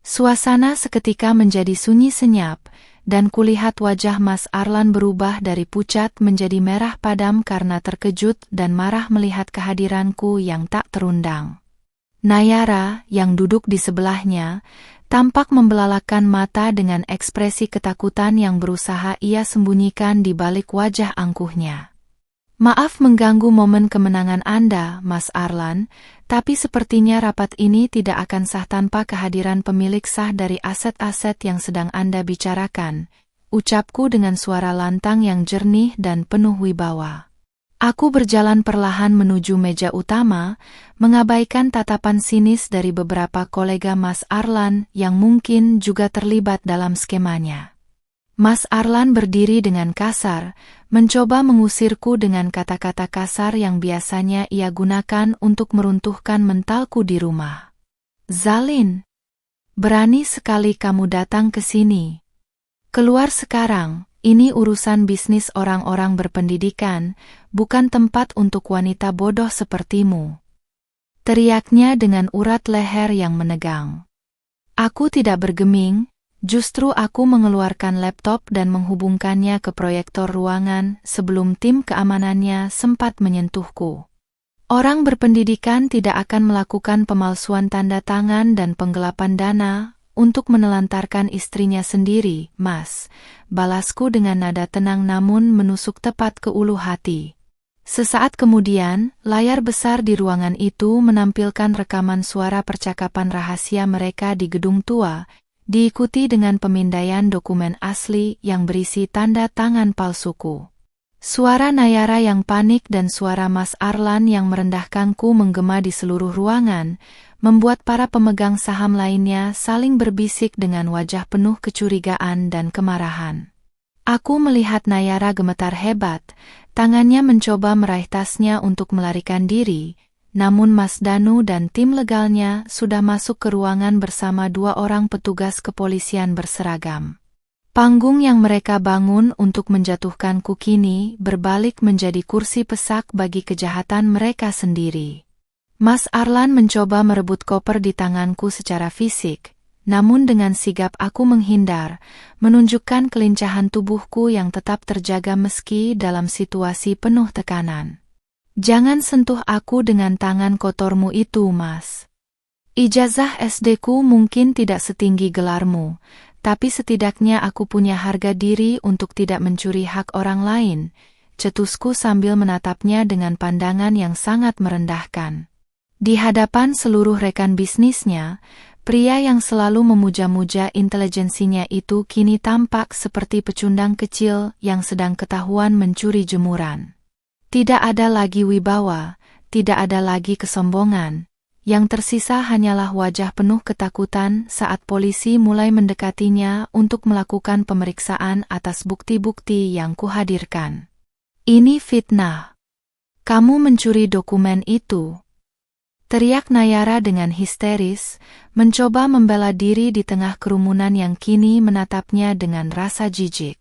Suasana seketika menjadi sunyi senyap, dan kulihat wajah Mas Arlan berubah dari pucat menjadi merah padam karena terkejut dan marah melihat kehadiranku yang tak terundang. Nayara, yang duduk di sebelahnya, tampak membelalakan mata dengan ekspresi ketakutan yang berusaha ia sembunyikan di balik wajah angkuhnya. Maaf mengganggu momen kemenangan Anda, Mas Arlan, tapi sepertinya rapat ini tidak akan sah tanpa kehadiran pemilik sah dari aset-aset yang sedang Anda bicarakan, ucapku dengan suara lantang yang jernih dan penuh wibawa. Aku berjalan perlahan menuju meja utama, mengabaikan tatapan sinis dari beberapa kolega Mas Arlan yang mungkin juga terlibat dalam skemanya. Mas Arlan berdiri dengan kasar, mencoba mengusirku dengan kata-kata kasar yang biasanya ia gunakan untuk meruntuhkan mentalku di rumah. Zalin, berani sekali kamu datang ke sini. Keluar sekarang. Ini urusan bisnis orang-orang berpendidikan, bukan tempat untuk wanita bodoh sepertimu. Teriaknya dengan urat leher yang menegang. Aku tidak bergeming, justru aku mengeluarkan laptop dan menghubungkannya ke proyektor ruangan sebelum tim keamanannya sempat menyentuhku. Orang berpendidikan tidak akan melakukan pemalsuan tanda tangan dan penggelapan dana untuk menelantarkan istrinya sendiri, Mas. Balasku dengan nada tenang namun menusuk tepat ke ulu hati. Sesaat kemudian, layar besar di ruangan itu menampilkan rekaman suara percakapan rahasia mereka di gedung tua, diikuti dengan pemindaian dokumen asli yang berisi tanda tangan palsuku. Suara Nayara yang panik dan suara Mas Arlan yang merendahkanku menggema di seluruh ruangan, membuat para pemegang saham lainnya saling berbisik dengan wajah penuh kecurigaan dan kemarahan. Aku melihat Nayara gemetar hebat, tangannya mencoba meraih tasnya untuk melarikan diri, namun Mas Danu dan tim legalnya sudah masuk ke ruangan bersama 2 orang petugas kepolisian berseragam. Panggung yang mereka bangun untuk menjatuhkanku kini berbalik menjadi kursi pesak bagi kejahatan mereka sendiri. Mas Arlan mencoba merebut koper di tanganku secara fisik, namun dengan sigap aku menghindar, menunjukkan kelincahan tubuhku yang tetap terjaga meski dalam situasi penuh tekanan. Jangan sentuh aku dengan tangan kotormu itu, Mas. Ijazah SD-ku mungkin tidak setinggi gelarmu, tapi setidaknya aku punya harga diri untuk tidak mencuri hak orang lain, cetusku sambil menatapnya dengan pandangan yang sangat merendahkan. Di hadapan seluruh rekan bisnisnya, pria yang selalu memuja-muja intelijensinya itu kini tampak seperti pecundang kecil yang sedang ketahuan mencuri jemuran. Tidak ada lagi wibawa, tidak ada lagi kesombongan. Yang tersisa hanyalah wajah penuh ketakutan saat polisi mulai mendekatinya untuk melakukan pemeriksaan atas bukti-bukti yang kuhadirkan. Ini fitnah. Kamu mencuri dokumen itu. Teriak Nayara dengan histeris, mencoba membela diri di tengah kerumunan yang kini menatapnya dengan rasa jijik.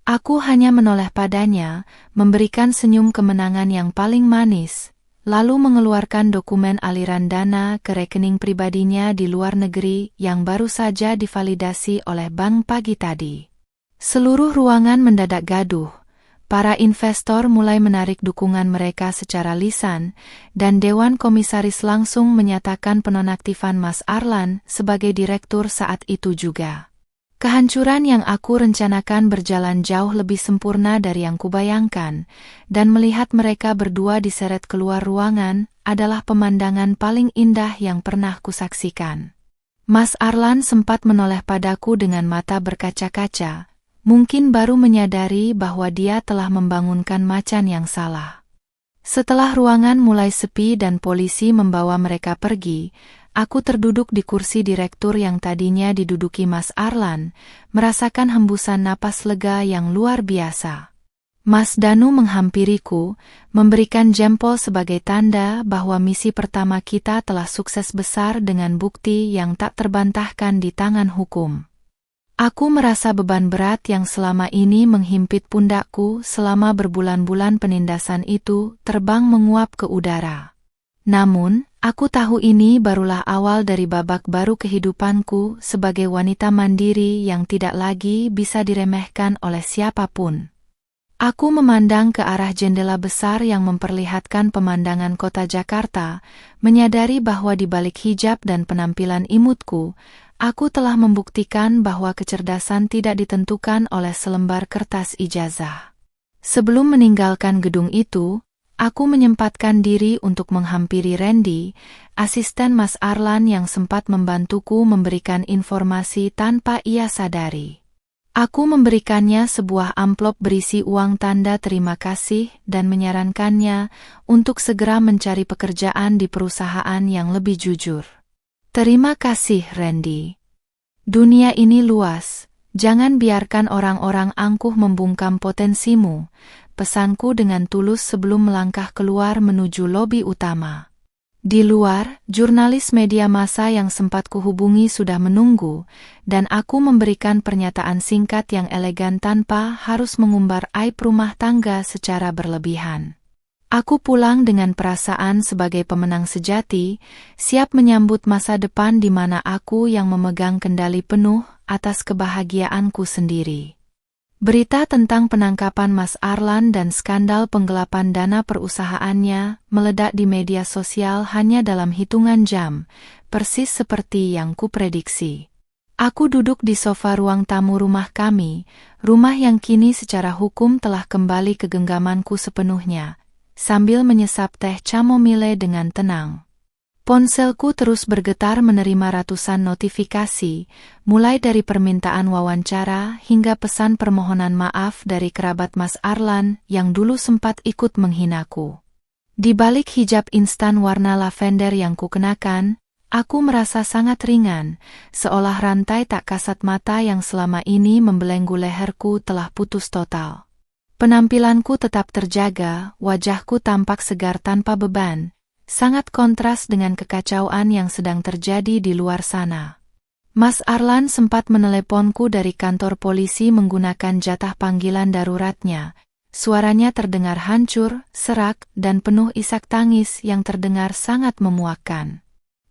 Aku hanya menoleh padanya, memberikan senyum kemenangan yang paling manis, lalu mengeluarkan dokumen aliran dana ke rekening pribadinya di luar negeri yang baru saja divalidasi oleh bank pagi tadi. Seluruh ruangan mendadak gaduh. Para investor mulai menarik dukungan mereka secara lisan, dan Dewan Komisaris langsung menyatakan penonaktifan Mas Arlan sebagai direktur saat itu juga. Kehancuran yang aku rencanakan berjalan jauh lebih sempurna dari yang kubayangkan, dan melihat mereka berdua diseret keluar ruangan adalah pemandangan paling indah yang pernah kusaksikan. Mas Arlan sempat menoleh padaku dengan mata berkaca-kaca, mungkin baru menyadari bahwa dia telah membangunkan macan yang salah. Setelah ruangan mulai sepi dan polisi membawa mereka pergi, aku terduduk di kursi direktur yang tadinya diduduki Mas Arlan, merasakan hembusan napas lega yang luar biasa. Mas Danu menghampiriku, memberikan jempol sebagai tanda bahwa misi pertama kita telah sukses besar dengan bukti yang tak terbantahkan di tangan hukum. Aku merasa beban berat yang selama ini menghimpit pundakku selama berbulan-bulan penindasan itu terbang menguap ke udara. Namun, aku tahu ini barulah awal dari babak baru kehidupanku sebagai wanita mandiri yang tidak lagi bisa diremehkan oleh siapapun. Aku memandang ke arah jendela besar yang memperlihatkan pemandangan kota Jakarta, menyadari bahwa di balik hijab dan penampilan imutku, aku telah membuktikan bahwa kecerdasan tidak ditentukan oleh selembar kertas ijazah. Sebelum meninggalkan gedung itu, aku menyempatkan diri untuk menghampiri Randy, asisten Mas Arlan yang sempat membantuku memberikan informasi tanpa ia sadari. Aku memberikannya sebuah amplop berisi uang tanda terima kasih dan menyarankannya untuk segera mencari pekerjaan di perusahaan yang lebih jujur. Terima kasih, Randy. Dunia ini luas, jangan biarkan orang-orang angkuh membungkam potensimu, pesanku dengan tulus sebelum melangkah keluar menuju lobi utama. Di luar, jurnalis media massa yang sempat kuhubungi sudah menunggu, dan aku memberikan pernyataan singkat yang elegan tanpa harus mengumbar aib rumah tangga secara berlebihan. Aku pulang dengan perasaan sebagai pemenang sejati, siap menyambut masa depan di mana aku yang memegang kendali penuh atas kebahagiaanku sendiri. Berita tentang penangkapan Mas Arlan dan skandal penggelapan dana perusahaannya meledak di media sosial hanya dalam hitungan jam, persis seperti yang kuprediksi. Aku duduk di sofa ruang tamu rumah kami, rumah yang kini secara hukum telah kembali ke genggamanku sepenuhnya, sambil menyesap teh chamomile dengan tenang. Ponselku terus bergetar menerima ratusan notifikasi, mulai dari permintaan wawancara hingga pesan permohonan maaf dari kerabat Mas Arlan yang dulu sempat ikut menghinaku. Di balik hijab instan warna lavender yang kukenakan, aku merasa sangat ringan, seolah rantai tak kasat mata yang selama ini membelenggu leherku telah putus total. Penampilanku tetap terjaga, wajahku tampak segar tanpa beban, sangat kontras dengan kekacauan yang sedang terjadi di luar sana. Mas Arlan sempat meneleponku dari kantor polisi menggunakan jatah panggilan daruratnya. Suaranya terdengar hancur, serak, dan penuh isak tangis yang terdengar sangat memuakkan.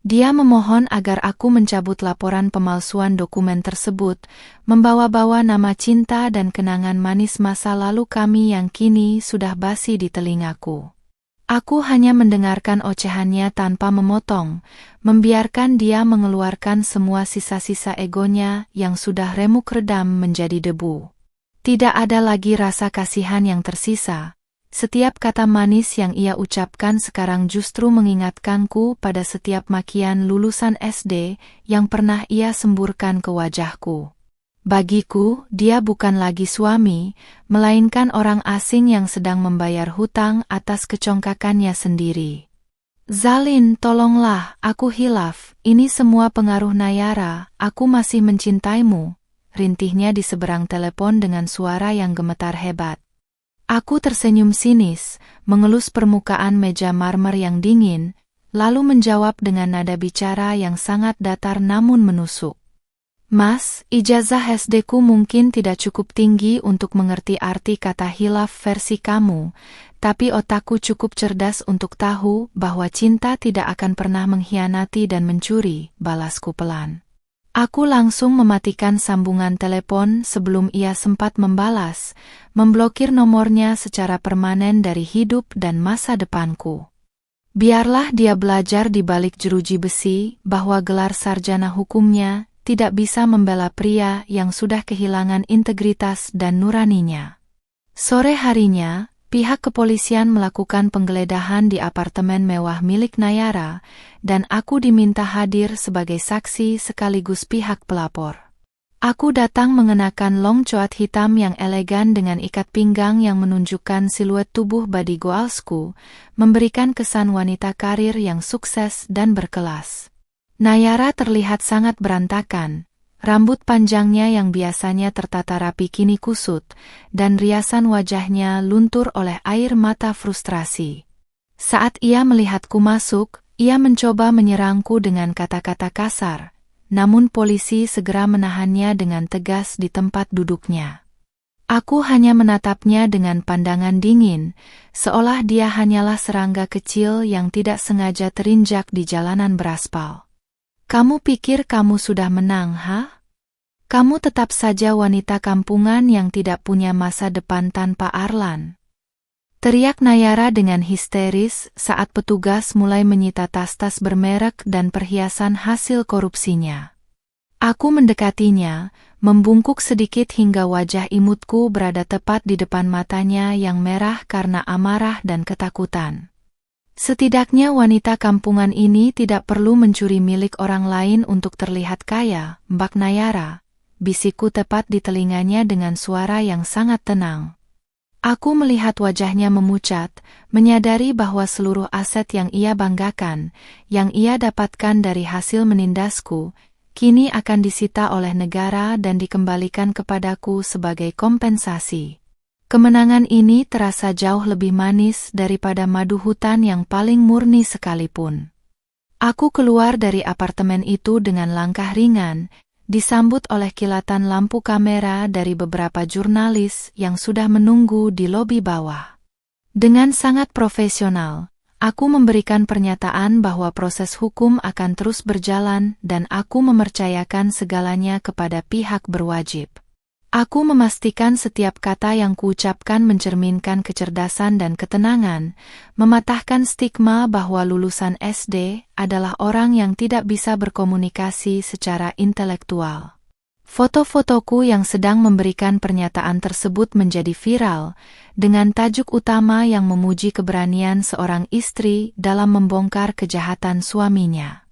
Dia memohon agar aku mencabut laporan pemalsuan dokumen tersebut, membawa-bawa nama cinta dan kenangan manis masa lalu kami yang kini sudah basi di telingaku. Aku hanya mendengarkan ocehannya tanpa memotong, membiarkan dia mengeluarkan semua sisa-sisa egonya yang sudah remuk redam menjadi debu. Tidak ada lagi rasa kasihan yang tersisa. Setiap kata manis yang ia ucapkan sekarang justru mengingatkanku pada setiap makian lulusan SD yang pernah ia semburkan ke wajahku. Bagiku, dia bukan lagi suami, melainkan orang asing yang sedang membayar hutang atas kecongkakannya sendiri. Zalin, tolonglah, aku hilaf, ini semua pengaruh Nayara, aku masih mencintaimu, rintihnya di seberang telepon dengan suara yang gemetar hebat. Aku tersenyum sinis, mengelus permukaan meja marmer yang dingin, lalu menjawab dengan nada bicara yang sangat datar namun menusuk. Mas, ijazah SD-ku mungkin tidak cukup tinggi untuk mengerti arti kata hilaf versi kamu, tapi otakku cukup cerdas untuk tahu bahwa cinta tidak akan pernah mengkhianati dan mencuri, balasku pelan. Aku langsung mematikan sambungan telepon sebelum ia sempat membalas, memblokir nomornya secara permanen dari hidup dan masa depanku. Biarlah dia belajar di balik jeruji besi bahwa gelar sarjana hukumnya tidak bisa membela pria yang sudah kehilangan integritas dan nuraninya. Sore harinya, pihak kepolisian melakukan penggeledahan di apartemen mewah milik Nayara, dan aku diminta hadir sebagai saksi sekaligus pihak pelapor. Aku datang mengenakan long coat hitam yang elegan dengan ikat pinggang yang menunjukkan siluet tubuh body goalsku, memberikan kesan wanita karir yang sukses dan berkelas. Nayara terlihat sangat berantakan, rambut panjangnya yang biasanya tertata rapi kini kusut, dan riasan wajahnya luntur oleh air mata frustrasi. Saat ia melihatku masuk, ia mencoba menyerangku dengan kata-kata kasar, namun polisi segera menahannya dengan tegas di tempat duduknya. Aku hanya menatapnya dengan pandangan dingin, seolah dia hanyalah serangga kecil yang tidak sengaja terinjak di jalanan beraspal. Kamu pikir kamu sudah menang, ha? Kamu tetap saja wanita kampungan yang tidak punya masa depan tanpa Arlan. Teriak Nayara dengan histeris saat petugas mulai menyita tas-tas bermerek dan perhiasan hasil korupsinya. Aku mendekatinya, membungkuk sedikit hingga wajah imutku berada tepat di depan matanya yang merah karena amarah dan ketakutan. Setidaknya wanita kampungan ini tidak perlu mencuri milik orang lain untuk terlihat kaya, Mbak Nayara, bisikku tepat di telinganya dengan suara yang sangat tenang. Aku melihat wajahnya memucat, menyadari bahwa seluruh aset yang ia banggakan, yang ia dapatkan dari hasil menindasku, kini akan disita oleh negara dan dikembalikan kepadaku sebagai kompensasi. Kemenangan ini terasa jauh lebih manis daripada madu hutan yang paling murni sekalipun. Aku keluar dari apartemen itu dengan langkah ringan, disambut oleh kilatan lampu kamera dari beberapa jurnalis yang sudah menunggu di lobi bawah. Dengan sangat profesional, aku memberikan pernyataan bahwa proses hukum akan terus berjalan dan aku mempercayakan segalanya kepada pihak berwajib. Aku memastikan setiap kata yang kuucapkan mencerminkan kecerdasan dan ketenangan, mematahkan stigma bahwa lulusan SD adalah orang yang tidak bisa berkomunikasi secara intelektual. Foto-fotoku yang sedang memberikan pernyataan tersebut menjadi viral, dengan tajuk utama yang memuji keberanian seorang istri dalam membongkar kejahatan suaminya.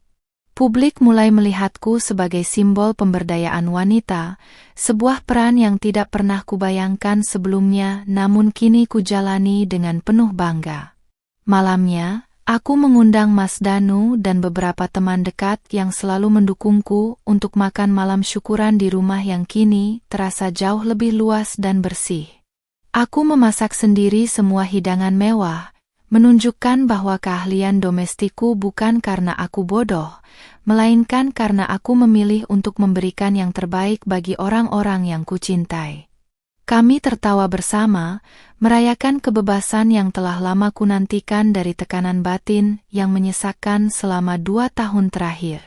Publik mulai melihatku sebagai simbol pemberdayaan wanita, sebuah peran yang tidak pernah kubayangkan sebelumnya namun kini kujalani dengan penuh bangga. Malamnya, aku mengundang Mas Danu dan beberapa teman dekat yang selalu mendukungku untuk makan malam syukuran di rumah yang kini terasa jauh lebih luas dan bersih. Aku memasak sendiri semua hidangan mewah, menunjukkan bahwa keahlian domestikku bukan karena aku bodoh, melainkan karena aku memilih untuk memberikan yang terbaik bagi orang-orang yang kucintai. Kami tertawa bersama, merayakan kebebasan yang telah lama kunantikan dari tekanan batin yang menyesakkan selama 2 tahun terakhir.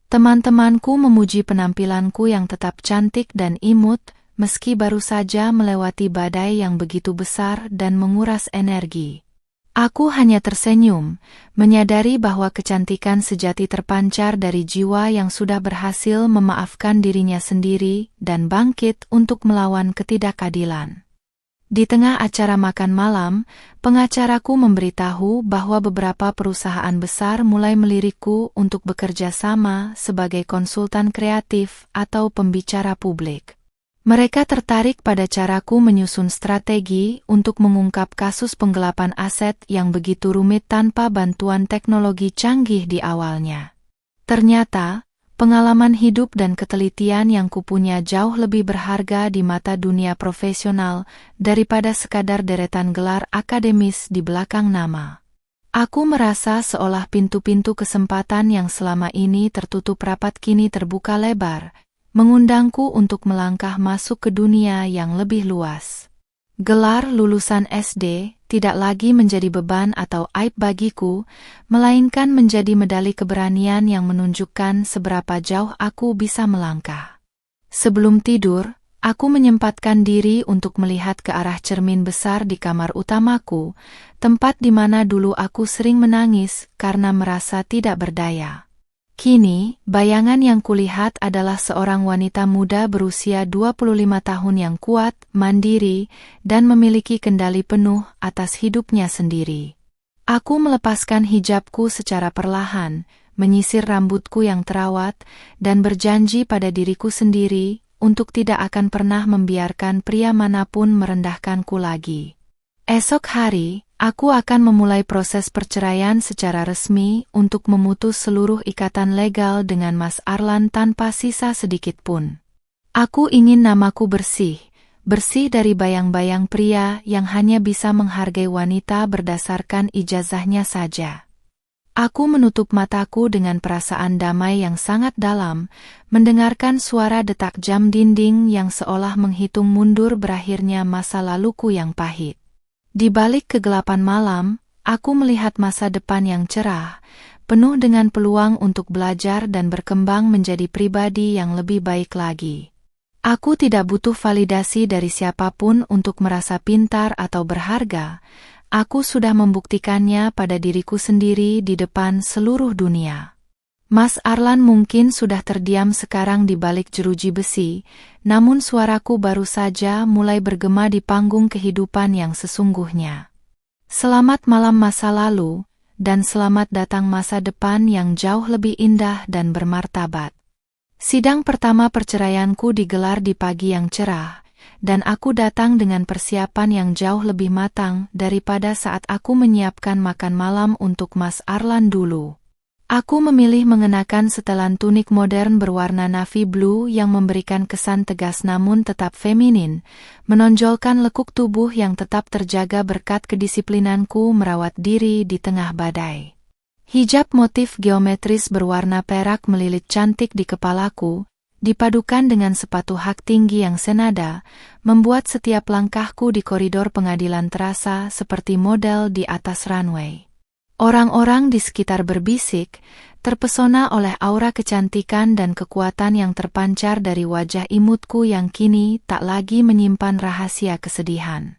Teman-temanku memuji penampilanku yang tetap cantik dan imut, meski baru saja melewati badai yang begitu besar dan menguras energi. Aku hanya tersenyum, menyadari bahwa kecantikan sejati terpancar dari jiwa yang sudah berhasil memaafkan dirinya sendiri dan bangkit untuk melawan ketidakadilan. Di tengah acara makan malam, pengacaraku memberitahu bahwa beberapa perusahaan besar mulai melirikku untuk bekerja sama sebagai konsultan kreatif atau pembicara publik. Mereka tertarik pada caraku menyusun strategi untuk mengungkap kasus penggelapan aset yang begitu rumit tanpa bantuan teknologi canggih di awalnya. Ternyata, pengalaman hidup dan ketelitian yang kupunya jauh lebih berharga di mata dunia profesional daripada sekadar deretan gelar akademis di belakang nama. Aku merasa seolah pintu-pintu kesempatan yang selama ini tertutup rapat kini terbuka lebar, mengundangku untuk melangkah masuk ke dunia yang lebih luas. Gelar lulusan SD tidak lagi menjadi beban atau aib bagiku, melainkan menjadi medali keberanian yang menunjukkan seberapa jauh aku bisa melangkah. Sebelum tidur, aku menyempatkan diri untuk melihat ke arah cermin besar di kamar utamaku, tempat di mana dulu aku sering menangis karena merasa tidak berdaya. Kini, bayangan yang kulihat adalah seorang wanita muda berusia 25 tahun yang kuat, mandiri, dan memiliki kendali penuh atas hidupnya sendiri. Aku melepaskan hijabku secara perlahan, menyisir rambutku yang terawat, dan berjanji pada diriku sendiri untuk tidak akan pernah membiarkan pria manapun merendahkanku lagi. Esok hari, aku akan memulai proses perceraian secara resmi untuk memutus seluruh ikatan legal dengan Mas Arlan tanpa sisa sedikit pun. Aku ingin namaku bersih, bersih dari bayang-bayang pria yang hanya bisa menghargai wanita berdasarkan ijazahnya saja. Aku menutup mataku dengan perasaan damai yang sangat dalam, mendengarkan suara detak jam dinding yang seolah menghitung mundur berakhirnya masa laluku yang pahit. Di balik kegelapan malam, aku melihat masa depan yang cerah, penuh dengan peluang untuk belajar dan berkembang menjadi pribadi yang lebih baik lagi. Aku tidak butuh validasi dari siapapun untuk merasa pintar atau berharga. Aku sudah membuktikannya pada diriku sendiri di depan seluruh dunia. Mas Arlan mungkin sudah terdiam sekarang di balik jeruji besi, namun suaraku baru saja mulai bergema di panggung kehidupan yang sesungguhnya. Selamat malam masa lalu, dan selamat datang masa depan yang jauh lebih indah dan bermartabat. Sidang pertama perceraianku digelar di pagi yang cerah, dan aku datang dengan persiapan yang jauh lebih matang daripada saat aku menyiapkan makan malam untuk Mas Arlan dulu. Aku memilih mengenakan setelan tunik modern berwarna navy blue yang memberikan kesan tegas namun tetap feminin, menonjolkan lekuk tubuh yang tetap terjaga berkat kedisiplinanku merawat diri di tengah badai. Hijab motif geometris berwarna perak melilit cantik di kepalaku, dipadukan dengan sepatu hak tinggi yang senada, membuat setiap langkahku di koridor pengadilan terasa seperti model di atas runway. Orang-orang di sekitar berbisik, terpesona oleh aura kecantikan dan kekuatan yang terpancar dari wajah imutku yang kini tak lagi menyimpan rahasia kesedihan.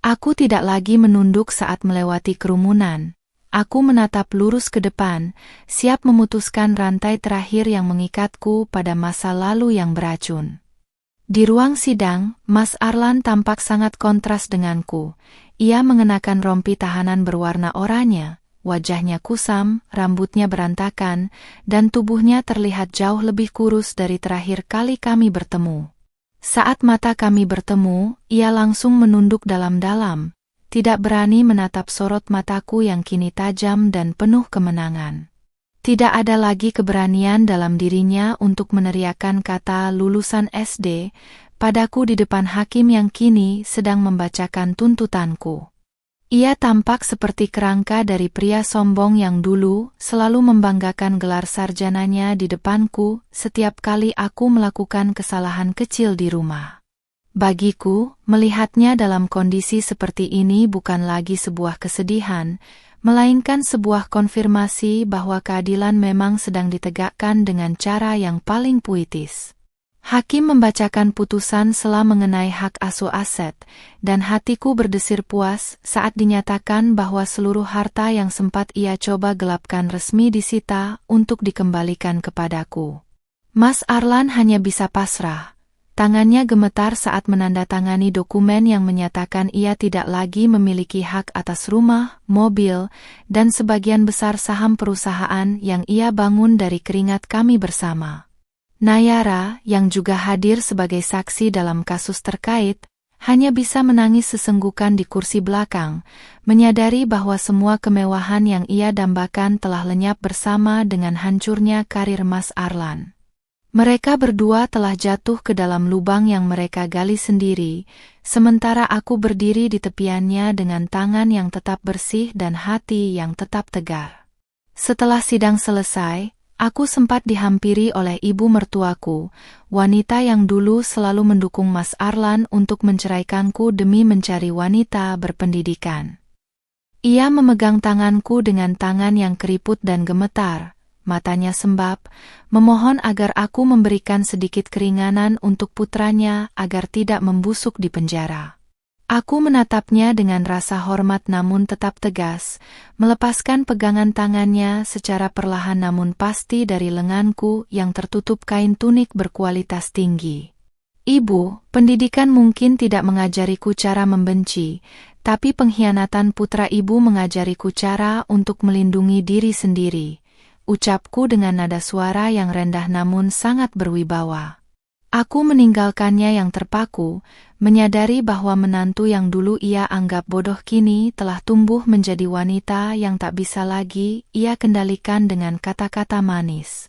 Aku tidak lagi menunduk saat melewati kerumunan. Aku menatap lurus ke depan, siap memutuskan rantai terakhir yang mengikatku pada masa lalu yang beracun. Di ruang sidang, Mas Arlan tampak sangat kontras denganku. Ia mengenakan rompi tahanan berwarna oranye, wajahnya kusam, rambutnya berantakan, dan tubuhnya terlihat jauh lebih kurus dari terakhir kali kami bertemu. Saat mata kami bertemu, ia langsung menunduk dalam-dalam, tidak berani menatap sorot mataku yang kini tajam dan penuh kemenangan. Tidak ada lagi keberanian dalam dirinya untuk meneriakkan kata lulusan SD padaku di depan hakim yang kini sedang membacakan tuntutanku. Ia tampak seperti kerangka dari pria sombong yang dulu selalu membanggakan gelar sarjananya di depanku setiap kali aku melakukan kesalahan kecil di rumah. Bagiku, melihatnya dalam kondisi seperti ini bukan lagi sebuah kesedihan, melainkan sebuah konfirmasi bahwa keadilan memang sedang ditegakkan dengan cara yang paling puitis. Hakim membacakan putusan sela mengenai hak asuh aset, dan hatiku berdesir puas saat dinyatakan bahwa seluruh harta yang sempat ia coba gelapkan resmi disita untuk dikembalikan kepadaku. Mas Arlan hanya bisa pasrah. Tangannya gemetar saat menandatangani dokumen yang menyatakan ia tidak lagi memiliki hak atas rumah, mobil, dan sebagian besar saham perusahaan yang ia bangun dari keringat kami bersama. Nayara, yang juga hadir sebagai saksi dalam kasus terkait, hanya bisa menangis sesenggukan di kursi belakang, menyadari bahwa semua kemewahan yang ia dambakan telah lenyap bersama dengan hancurnya karir Mas Arlan. Mereka berdua telah jatuh ke dalam lubang yang mereka gali sendiri, sementara aku berdiri di tepiannya dengan tangan yang tetap bersih dan hati yang tetap tegar. Setelah sidang selesai, aku sempat dihampiri oleh ibu mertuaku, wanita yang dulu selalu mendukung Mas Arlan untuk menceraikanku demi mencari wanita berpendidikan. Ia memegang tanganku dengan tangan yang keriput dan gemetar. Matanya sembab, memohon agar aku memberikan sedikit keringanan untuk putranya agar tidak membusuk di penjara. Aku menatapnya dengan rasa hormat namun tetap tegas, melepaskan pegangan tangannya secara perlahan namun pasti dari lenganku yang tertutup kain tunik berkualitas tinggi. Ibu, pendidikan mungkin tidak mengajariku cara membenci, tapi pengkhianatan putra ibu mengajariku cara untuk melindungi diri sendiri. Ucapku dengan nada suara yang rendah namun sangat berwibawa. Aku meninggalkannya yang terpaku, menyadari bahwa menantu yang dulu ia anggap bodoh kini telah tumbuh menjadi wanita yang tak bisa lagi ia kendalikan dengan kata-kata manis.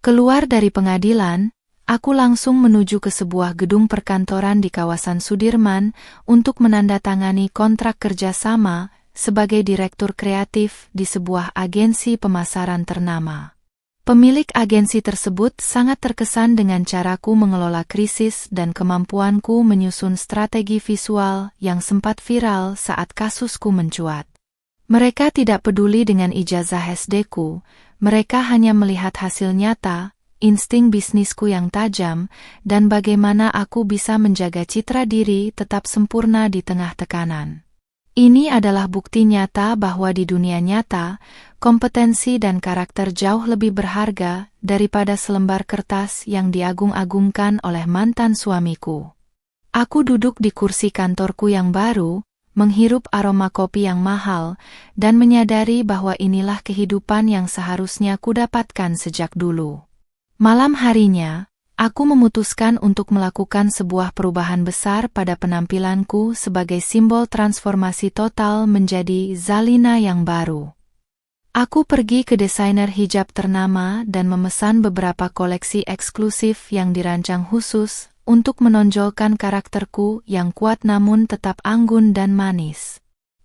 Keluar dari pengadilan, aku langsung menuju ke sebuah gedung perkantoran di kawasan Sudirman untuk menandatangani kontrak kerjasama sebagai direktur kreatif di sebuah agensi pemasaran ternama. Pemilik agensi tersebut sangat terkesan dengan caraku mengelola krisis dan kemampuanku menyusun strategi visual yang sempat viral saat kasusku mencuat. Mereka tidak peduli dengan ijazah SD-ku, mereka hanya melihat hasil nyata, insting bisnisku yang tajam, dan bagaimana aku bisa menjaga citra diri tetap sempurna di tengah tekanan. Ini adalah bukti nyata bahwa di dunia nyata, kompetensi dan karakter jauh lebih berharga daripada selembar kertas yang diagung-agungkan oleh mantan suamiku. Aku duduk di kursi kantorku yang baru, menghirup aroma kopi yang mahal, dan menyadari bahwa inilah kehidupan yang seharusnya kudapatkan sejak dulu. Malam harinya, aku memutuskan untuk melakukan sebuah perubahan besar pada penampilanku sebagai simbol transformasi total menjadi Zalina yang baru. Aku pergi ke desainer hijab ternama dan memesan beberapa koleksi eksklusif yang dirancang khusus untuk menonjolkan karakterku yang kuat namun tetap anggun dan manis.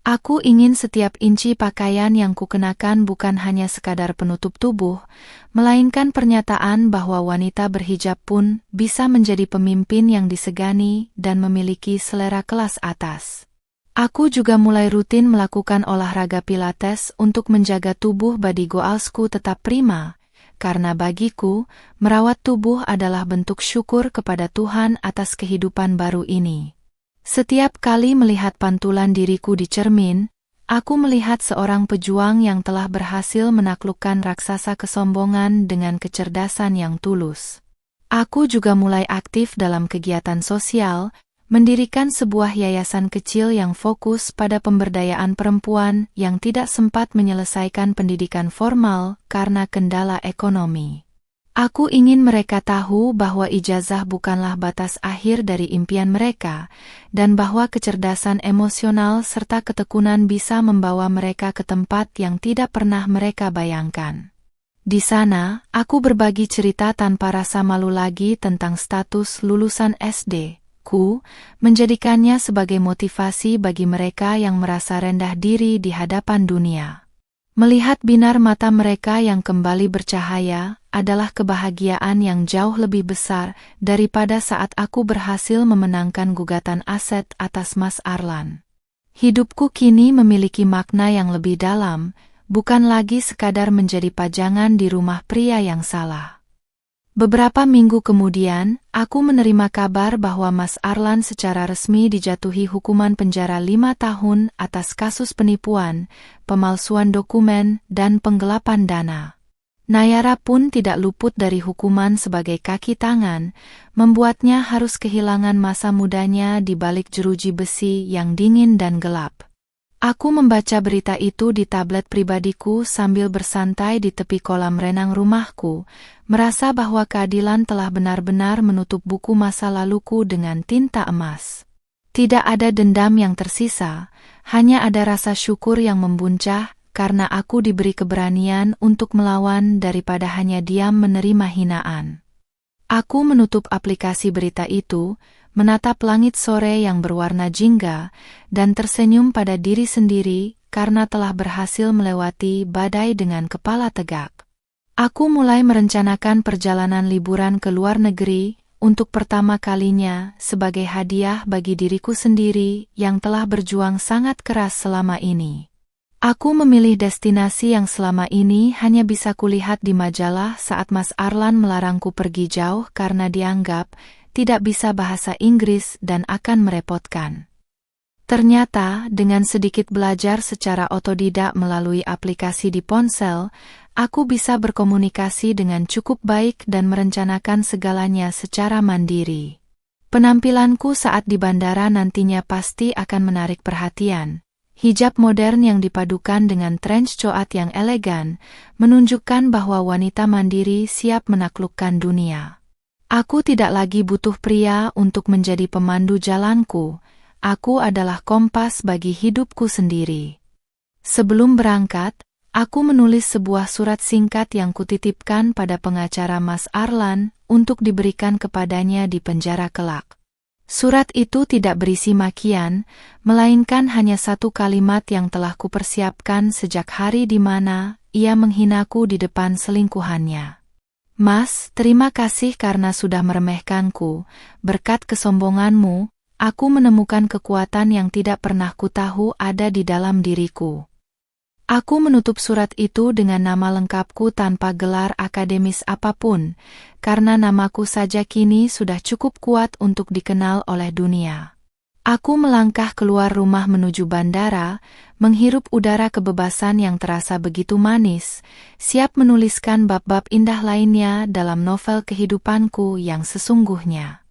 Aku ingin setiap inci pakaian yang kukenakan bukan hanya sekadar penutup tubuh, melainkan pernyataan bahwa wanita berhijab pun bisa menjadi pemimpin yang disegani dan memiliki selera kelas atas. Aku juga mulai rutin melakukan olahraga pilates untuk menjaga tubuh body goalsku tetap prima, karena bagiku, merawat tubuh adalah bentuk syukur kepada Tuhan atas kehidupan baru ini. Setiap kali melihat pantulan diriku di cermin, aku melihat seorang pejuang yang telah berhasil menaklukkan raksasa kesombongan dengan kecerdasan yang tulus. Aku juga mulai aktif dalam kegiatan sosial, mendirikan sebuah yayasan kecil yang fokus pada pemberdayaan perempuan yang tidak sempat menyelesaikan pendidikan formal karena kendala ekonomi. Aku ingin mereka tahu bahwa ijazah bukanlah batas akhir dari impian mereka, dan bahwa kecerdasan emosional serta ketekunan bisa membawa mereka ke tempat yang tidak pernah mereka bayangkan. Di sana, aku berbagi cerita tanpa rasa malu lagi tentang status lulusan SD. Menjadikannya sebagai motivasi bagi mereka yang merasa rendah diri di hadapan dunia. Melihat binar mata mereka yang kembali bercahaya adalah kebahagiaan yang jauh lebih besar daripada saat aku berhasil memenangkan gugatan aset atas Mas Arlan. Hidupku kini memiliki makna yang lebih dalam, bukan lagi sekadar menjadi pajangan di rumah pria yang salah. Beberapa minggu kemudian, aku menerima kabar bahwa Mas Arlan secara resmi dijatuhi hukuman penjara 5 tahun atas kasus penipuan, pemalsuan dokumen, dan penggelapan dana. Nayara pun tidak luput dari hukuman sebagai kaki tangan, membuatnya harus kehilangan masa mudanya di balik jeruji besi yang dingin dan gelap. Aku membaca berita itu di tablet pribadiku sambil bersantai di tepi kolam renang rumahku, merasa bahwa keadilan telah benar-benar menutup buku masa laluku dengan tinta emas. Tidak ada dendam yang tersisa, hanya ada rasa syukur yang membuncah karena aku diberi keberanian untuk melawan daripada hanya diam menerima hinaan. Aku menutup aplikasi berita itu, menatap langit sore yang berwarna jingga, dan tersenyum pada diri sendiri karena telah berhasil melewati badai dengan kepala tegak. Aku mulai merencanakan perjalanan liburan ke luar negeri untuk pertama kalinya sebagai hadiah bagi diriku sendiri yang telah berjuang sangat keras selama ini. Aku memilih destinasi yang selama ini hanya bisa kulihat di majalah saat Mas Arlan melarangku pergi jauh karena dianggap tidak bisa bahasa Inggris dan akan merepotkan. Ternyata, dengan sedikit belajar secara otodidak melalui aplikasi di ponsel, aku bisa berkomunikasi dengan cukup baik dan merencanakan segalanya secara mandiri. Penampilanku saat di bandara nantinya pasti akan menarik perhatian. Hijab modern yang dipadukan dengan trench coat yang elegan, menunjukkan bahwa wanita mandiri siap menaklukkan dunia. Aku tidak lagi butuh pria untuk menjadi pemandu jalanku, aku adalah kompas bagi hidupku sendiri. Sebelum berangkat, aku menulis sebuah surat singkat yang kutitipkan pada pengacara Mas Arlan untuk diberikan kepadanya di penjara kelak. Surat itu tidak berisi makian, melainkan hanya satu kalimat yang telah kupersiapkan sejak hari di mana ia menghinaku di depan selingkuhannya. Mas, terima kasih karena sudah meremehkanku. Berkat kesombonganmu, aku menemukan kekuatan yang tidak pernah kutahu ada di dalam diriku. Aku menutup surat itu dengan nama lengkapku tanpa gelar akademis apapun, karena namaku saja kini sudah cukup kuat untuk dikenal oleh dunia. Aku melangkah keluar rumah menuju bandara, menghirup udara kebebasan yang terasa begitu manis, siap menuliskan bab-bab indah lainnya dalam novel kehidupanku yang sesungguhnya.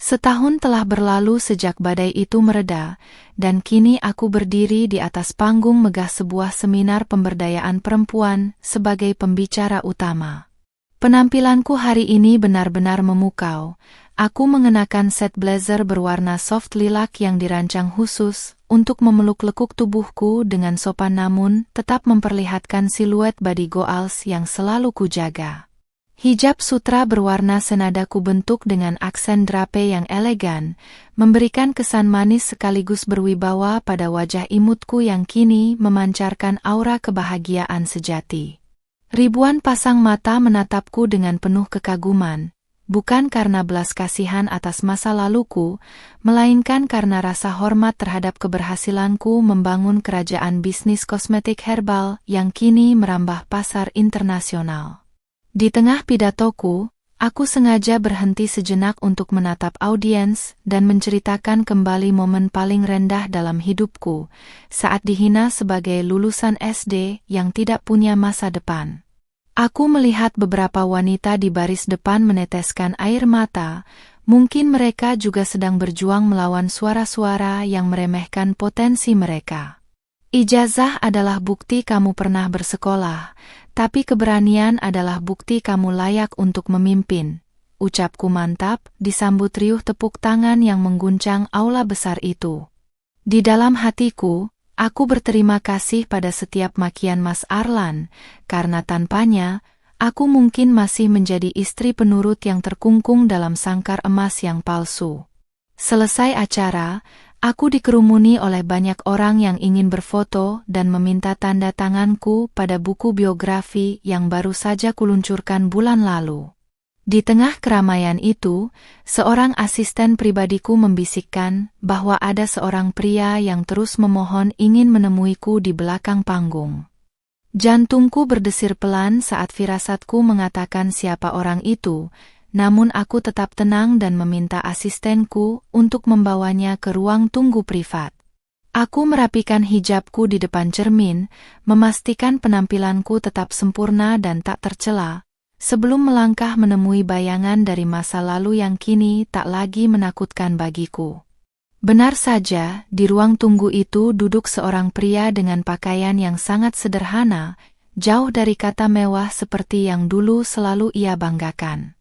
Setahun telah berlalu sejak badai itu mereda, dan kini aku berdiri di atas panggung megah sebuah seminar pemberdayaan perempuan sebagai pembicara utama. Penampilanku hari ini benar-benar memukau. Aku mengenakan set blazer berwarna soft lilac yang dirancang khusus untuk memeluk lekuk tubuhku dengan sopan namun tetap memperlihatkan siluet body goals yang selalu kujaga. Hijab sutra berwarna senada kubentuk dengan aksen drape yang elegan, memberikan kesan manis sekaligus berwibawa pada wajah imutku yang kini memancarkan aura kebahagiaan sejati. Ribuan pasang mata menatapku dengan penuh kekaguman, bukan karena belas kasihan atas masa laluku, melainkan karena rasa hormat terhadap keberhasilanku membangun kerajaan bisnis kosmetik herbal yang kini merambah pasar internasional. Di tengah pidatoku, aku sengaja berhenti sejenak untuk menatap audiens dan menceritakan kembali momen paling rendah dalam hidupku, saat dihina sebagai lulusan SD yang tidak punya masa depan. Aku melihat beberapa wanita di baris depan meneteskan air mata, mungkin mereka juga sedang berjuang melawan suara-suara yang meremehkan potensi mereka. Ijazah adalah bukti kamu pernah bersekolah, tapi keberanian adalah bukti kamu layak untuk memimpin. Ucapku mantap, disambut riuh tepuk tangan yang mengguncang aula besar itu. Di dalam hatiku, aku berterima kasih pada setiap makian Mas Arlan, karena tanpanya, aku mungkin masih menjadi istri penurut yang terkungkung dalam sangkar emas yang palsu. Selesai acara, aku dikerumuni oleh banyak orang yang ingin berfoto dan meminta tanda tanganku pada buku biografi yang baru saja kuluncurkan bulan lalu. Di tengah keramaian itu, seorang asisten pribadiku membisikkan bahwa ada seorang pria yang terus memohon ingin menemuiku di belakang panggung. Jantungku berdesir pelan saat firasatku mengatakan siapa orang itu, namun aku tetap tenang dan meminta asistenku untuk membawanya ke ruang tunggu privat. Aku merapikan hijabku di depan cermin, memastikan penampilanku tetap sempurna dan tak tercela, sebelum melangkah menemui bayangan dari masa lalu yang kini tak lagi menakutkan bagiku. Benar saja, di ruang tunggu itu duduk seorang pria dengan pakaian yang sangat sederhana, jauh dari kata mewah seperti yang dulu selalu ia banggakan.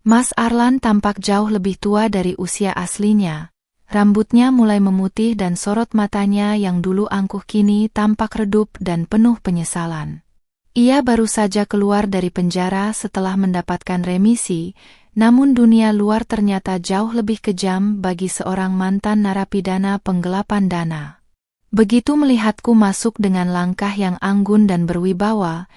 Mas Arlan tampak jauh lebih tua dari usia aslinya. Rambutnya mulai memutih dan sorot matanya yang dulu angkuh kini tampak redup dan penuh penyesalan. Ia baru saja keluar dari penjara setelah mendapatkan remisi, namun dunia luar ternyata jauh lebih kejam bagi seorang mantan narapidana penggelapan dana. Begitu melihatku masuk dengan langkah yang anggun dan berwibawa,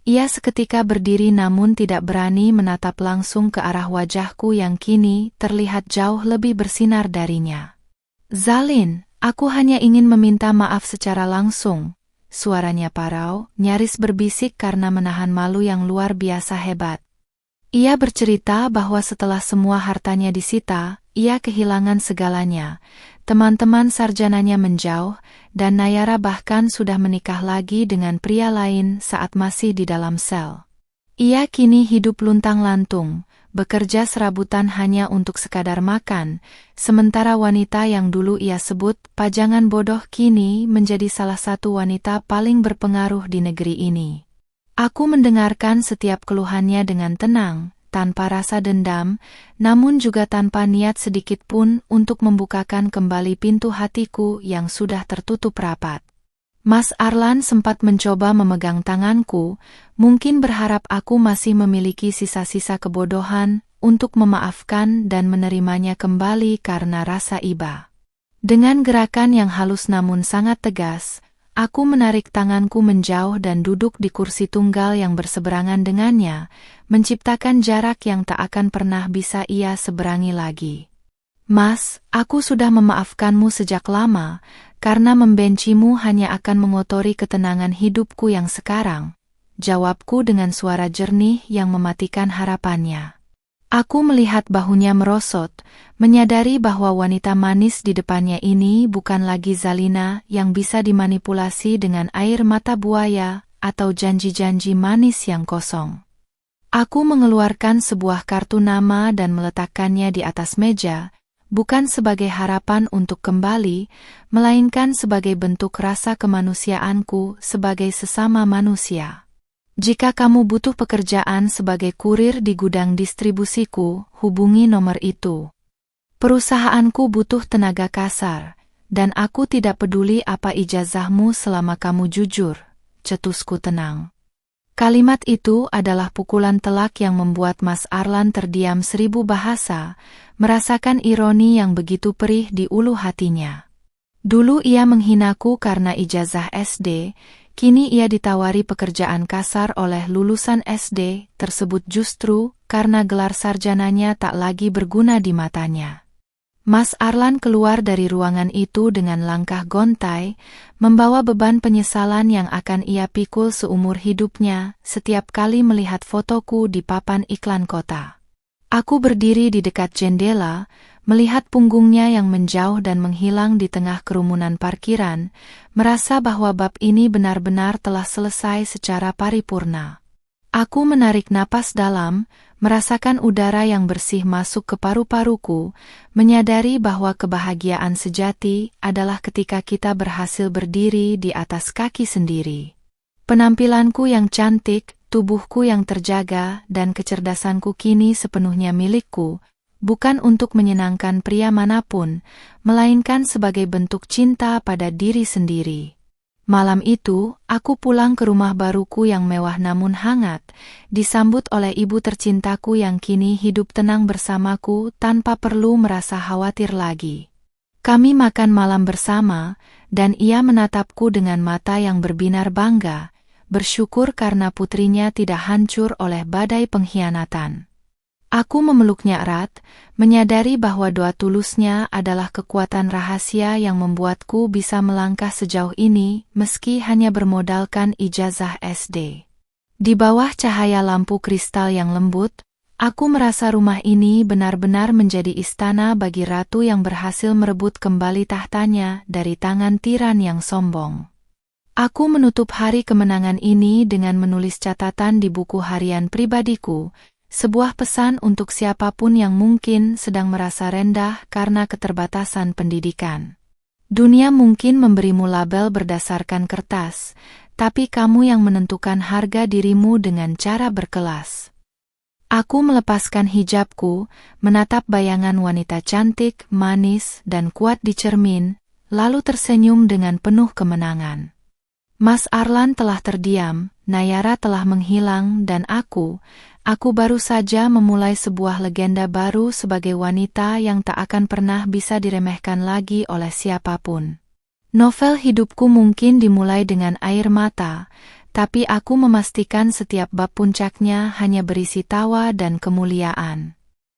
ia seketika berdiri namun tidak berani menatap langsung ke arah wajahku yang kini terlihat jauh lebih bersinar darinya. "Zalin, aku hanya ingin meminta maaf secara langsung." Suaranya parau, nyaris berbisik karena menahan malu yang luar biasa hebat. Ia bercerita bahwa setelah semua hartanya disita, ia kehilangan segalanya. Teman-teman sarjananya menjauh, dan Nayara bahkan sudah menikah lagi dengan pria lain saat masih di dalam sel. Ia kini hidup luntang-lantung, bekerja serabutan hanya untuk sekadar makan, sementara wanita yang dulu ia sebut pajangan bodoh kini menjadi salah satu wanita paling berpengaruh di negeri ini. Aku mendengarkan setiap keluhannya dengan tenang, tanpa rasa dendam, namun juga tanpa niat sedikit pun untuk membukakan kembali pintu hatiku yang sudah tertutup rapat. Mas Arlan sempat mencoba memegang tanganku, mungkin berharap aku masih memiliki sisa-sisa kebodohan untuk memaafkan dan menerimanya kembali karena rasa iba. Dengan gerakan yang halus namun sangat tegas, aku menarik tanganku menjauh dan duduk di kursi tunggal yang berseberangan dengannya, menciptakan jarak yang tak akan pernah bisa ia seberangi lagi. "Mas, aku sudah memaafkanmu sejak lama, karena membencimu hanya akan mengotori ketenangan hidupku yang sekarang," jawabku dengan suara jernih yang mematikan harapannya. Aku melihat bahunya merosot, menyadari bahwa wanita manis di depannya ini bukan lagi Zalina yang bisa dimanipulasi dengan air mata buaya atau janji-janji manis yang kosong. Aku mengeluarkan sebuah kartu nama dan meletakkannya di atas meja, bukan sebagai harapan untuk kembali, melainkan sebagai bentuk rasa kemanusiaanku sebagai sesama manusia. "Jika kamu butuh pekerjaan sebagai kurir di gudang distribusiku, hubungi nomor itu. Perusahaanku butuh tenaga kasar, dan aku tidak peduli apa ijazahmu selama kamu jujur," cetusku tenang. Kalimat itu adalah pukulan telak yang membuat Mas Arlan terdiam 1000 bahasa, merasakan ironi yang begitu perih di ulu hatinya. Dulu ia menghinaku karena ijazah SD, kini ia ditawari pekerjaan kasar oleh lulusan SD tersebut justru karena gelar sarjananya tak lagi berguna di matanya. Mas Arlan keluar dari ruangan itu dengan langkah gontai, membawa beban penyesalan yang akan ia pikul seumur hidupnya setiap kali melihat fotoku di papan iklan kota. Aku berdiri di dekat jendela, melihat punggungnya yang menjauh dan menghilang di tengah kerumunan parkiran, merasa bahwa bab ini benar-benar telah selesai secara paripurna. Aku menarik napas dalam, merasakan udara yang bersih masuk ke paru-paruku, menyadari bahwa kebahagiaan sejati adalah ketika kita berhasil berdiri di atas kaki sendiri. Penampilanku yang cantik, tubuhku yang terjaga, dan kecerdasanku kini sepenuhnya milikku, bukan untuk menyenangkan pria manapun, melainkan sebagai bentuk cinta pada diri sendiri. Malam itu, aku pulang ke rumah baruku yang mewah namun hangat, disambut oleh ibu tercintaku yang kini hidup tenang bersamaku tanpa perlu merasa khawatir lagi. Kami makan malam bersama, dan ia menatapku dengan mata yang berbinar bangga, bersyukur karena putrinya tidak hancur oleh badai pengkhianatan. Aku memeluknya erat, menyadari bahwa doa tulusnya adalah kekuatan rahasia yang membuatku bisa melangkah sejauh ini meski hanya bermodalkan ijazah SD. Di bawah cahaya lampu kristal yang lembut, aku merasa rumah ini benar-benar menjadi istana bagi ratu yang berhasil merebut kembali tahtanya dari tangan tiran yang sombong. Aku menutup hari kemenangan ini dengan menulis catatan di buku harian pribadiku, sebuah pesan untuk siapapun yang mungkin sedang merasa rendah karena keterbatasan pendidikan. Dunia mungkin memberimu label berdasarkan kertas, tapi kamu yang menentukan harga dirimu dengan cara berkelas. Aku melepaskan hijabku, menatap bayangan wanita cantik, manis, dan kuat di cermin, lalu tersenyum dengan penuh kemenangan. Mas Arlan telah terdiam, Nayara telah menghilang, dan aku baru saja memulai sebuah legenda baru sebagai wanita yang tak akan pernah bisa diremehkan lagi oleh siapapun. Novel hidupku mungkin dimulai dengan air mata, tapi aku memastikan setiap bab puncaknya hanya berisi tawa dan kemuliaan.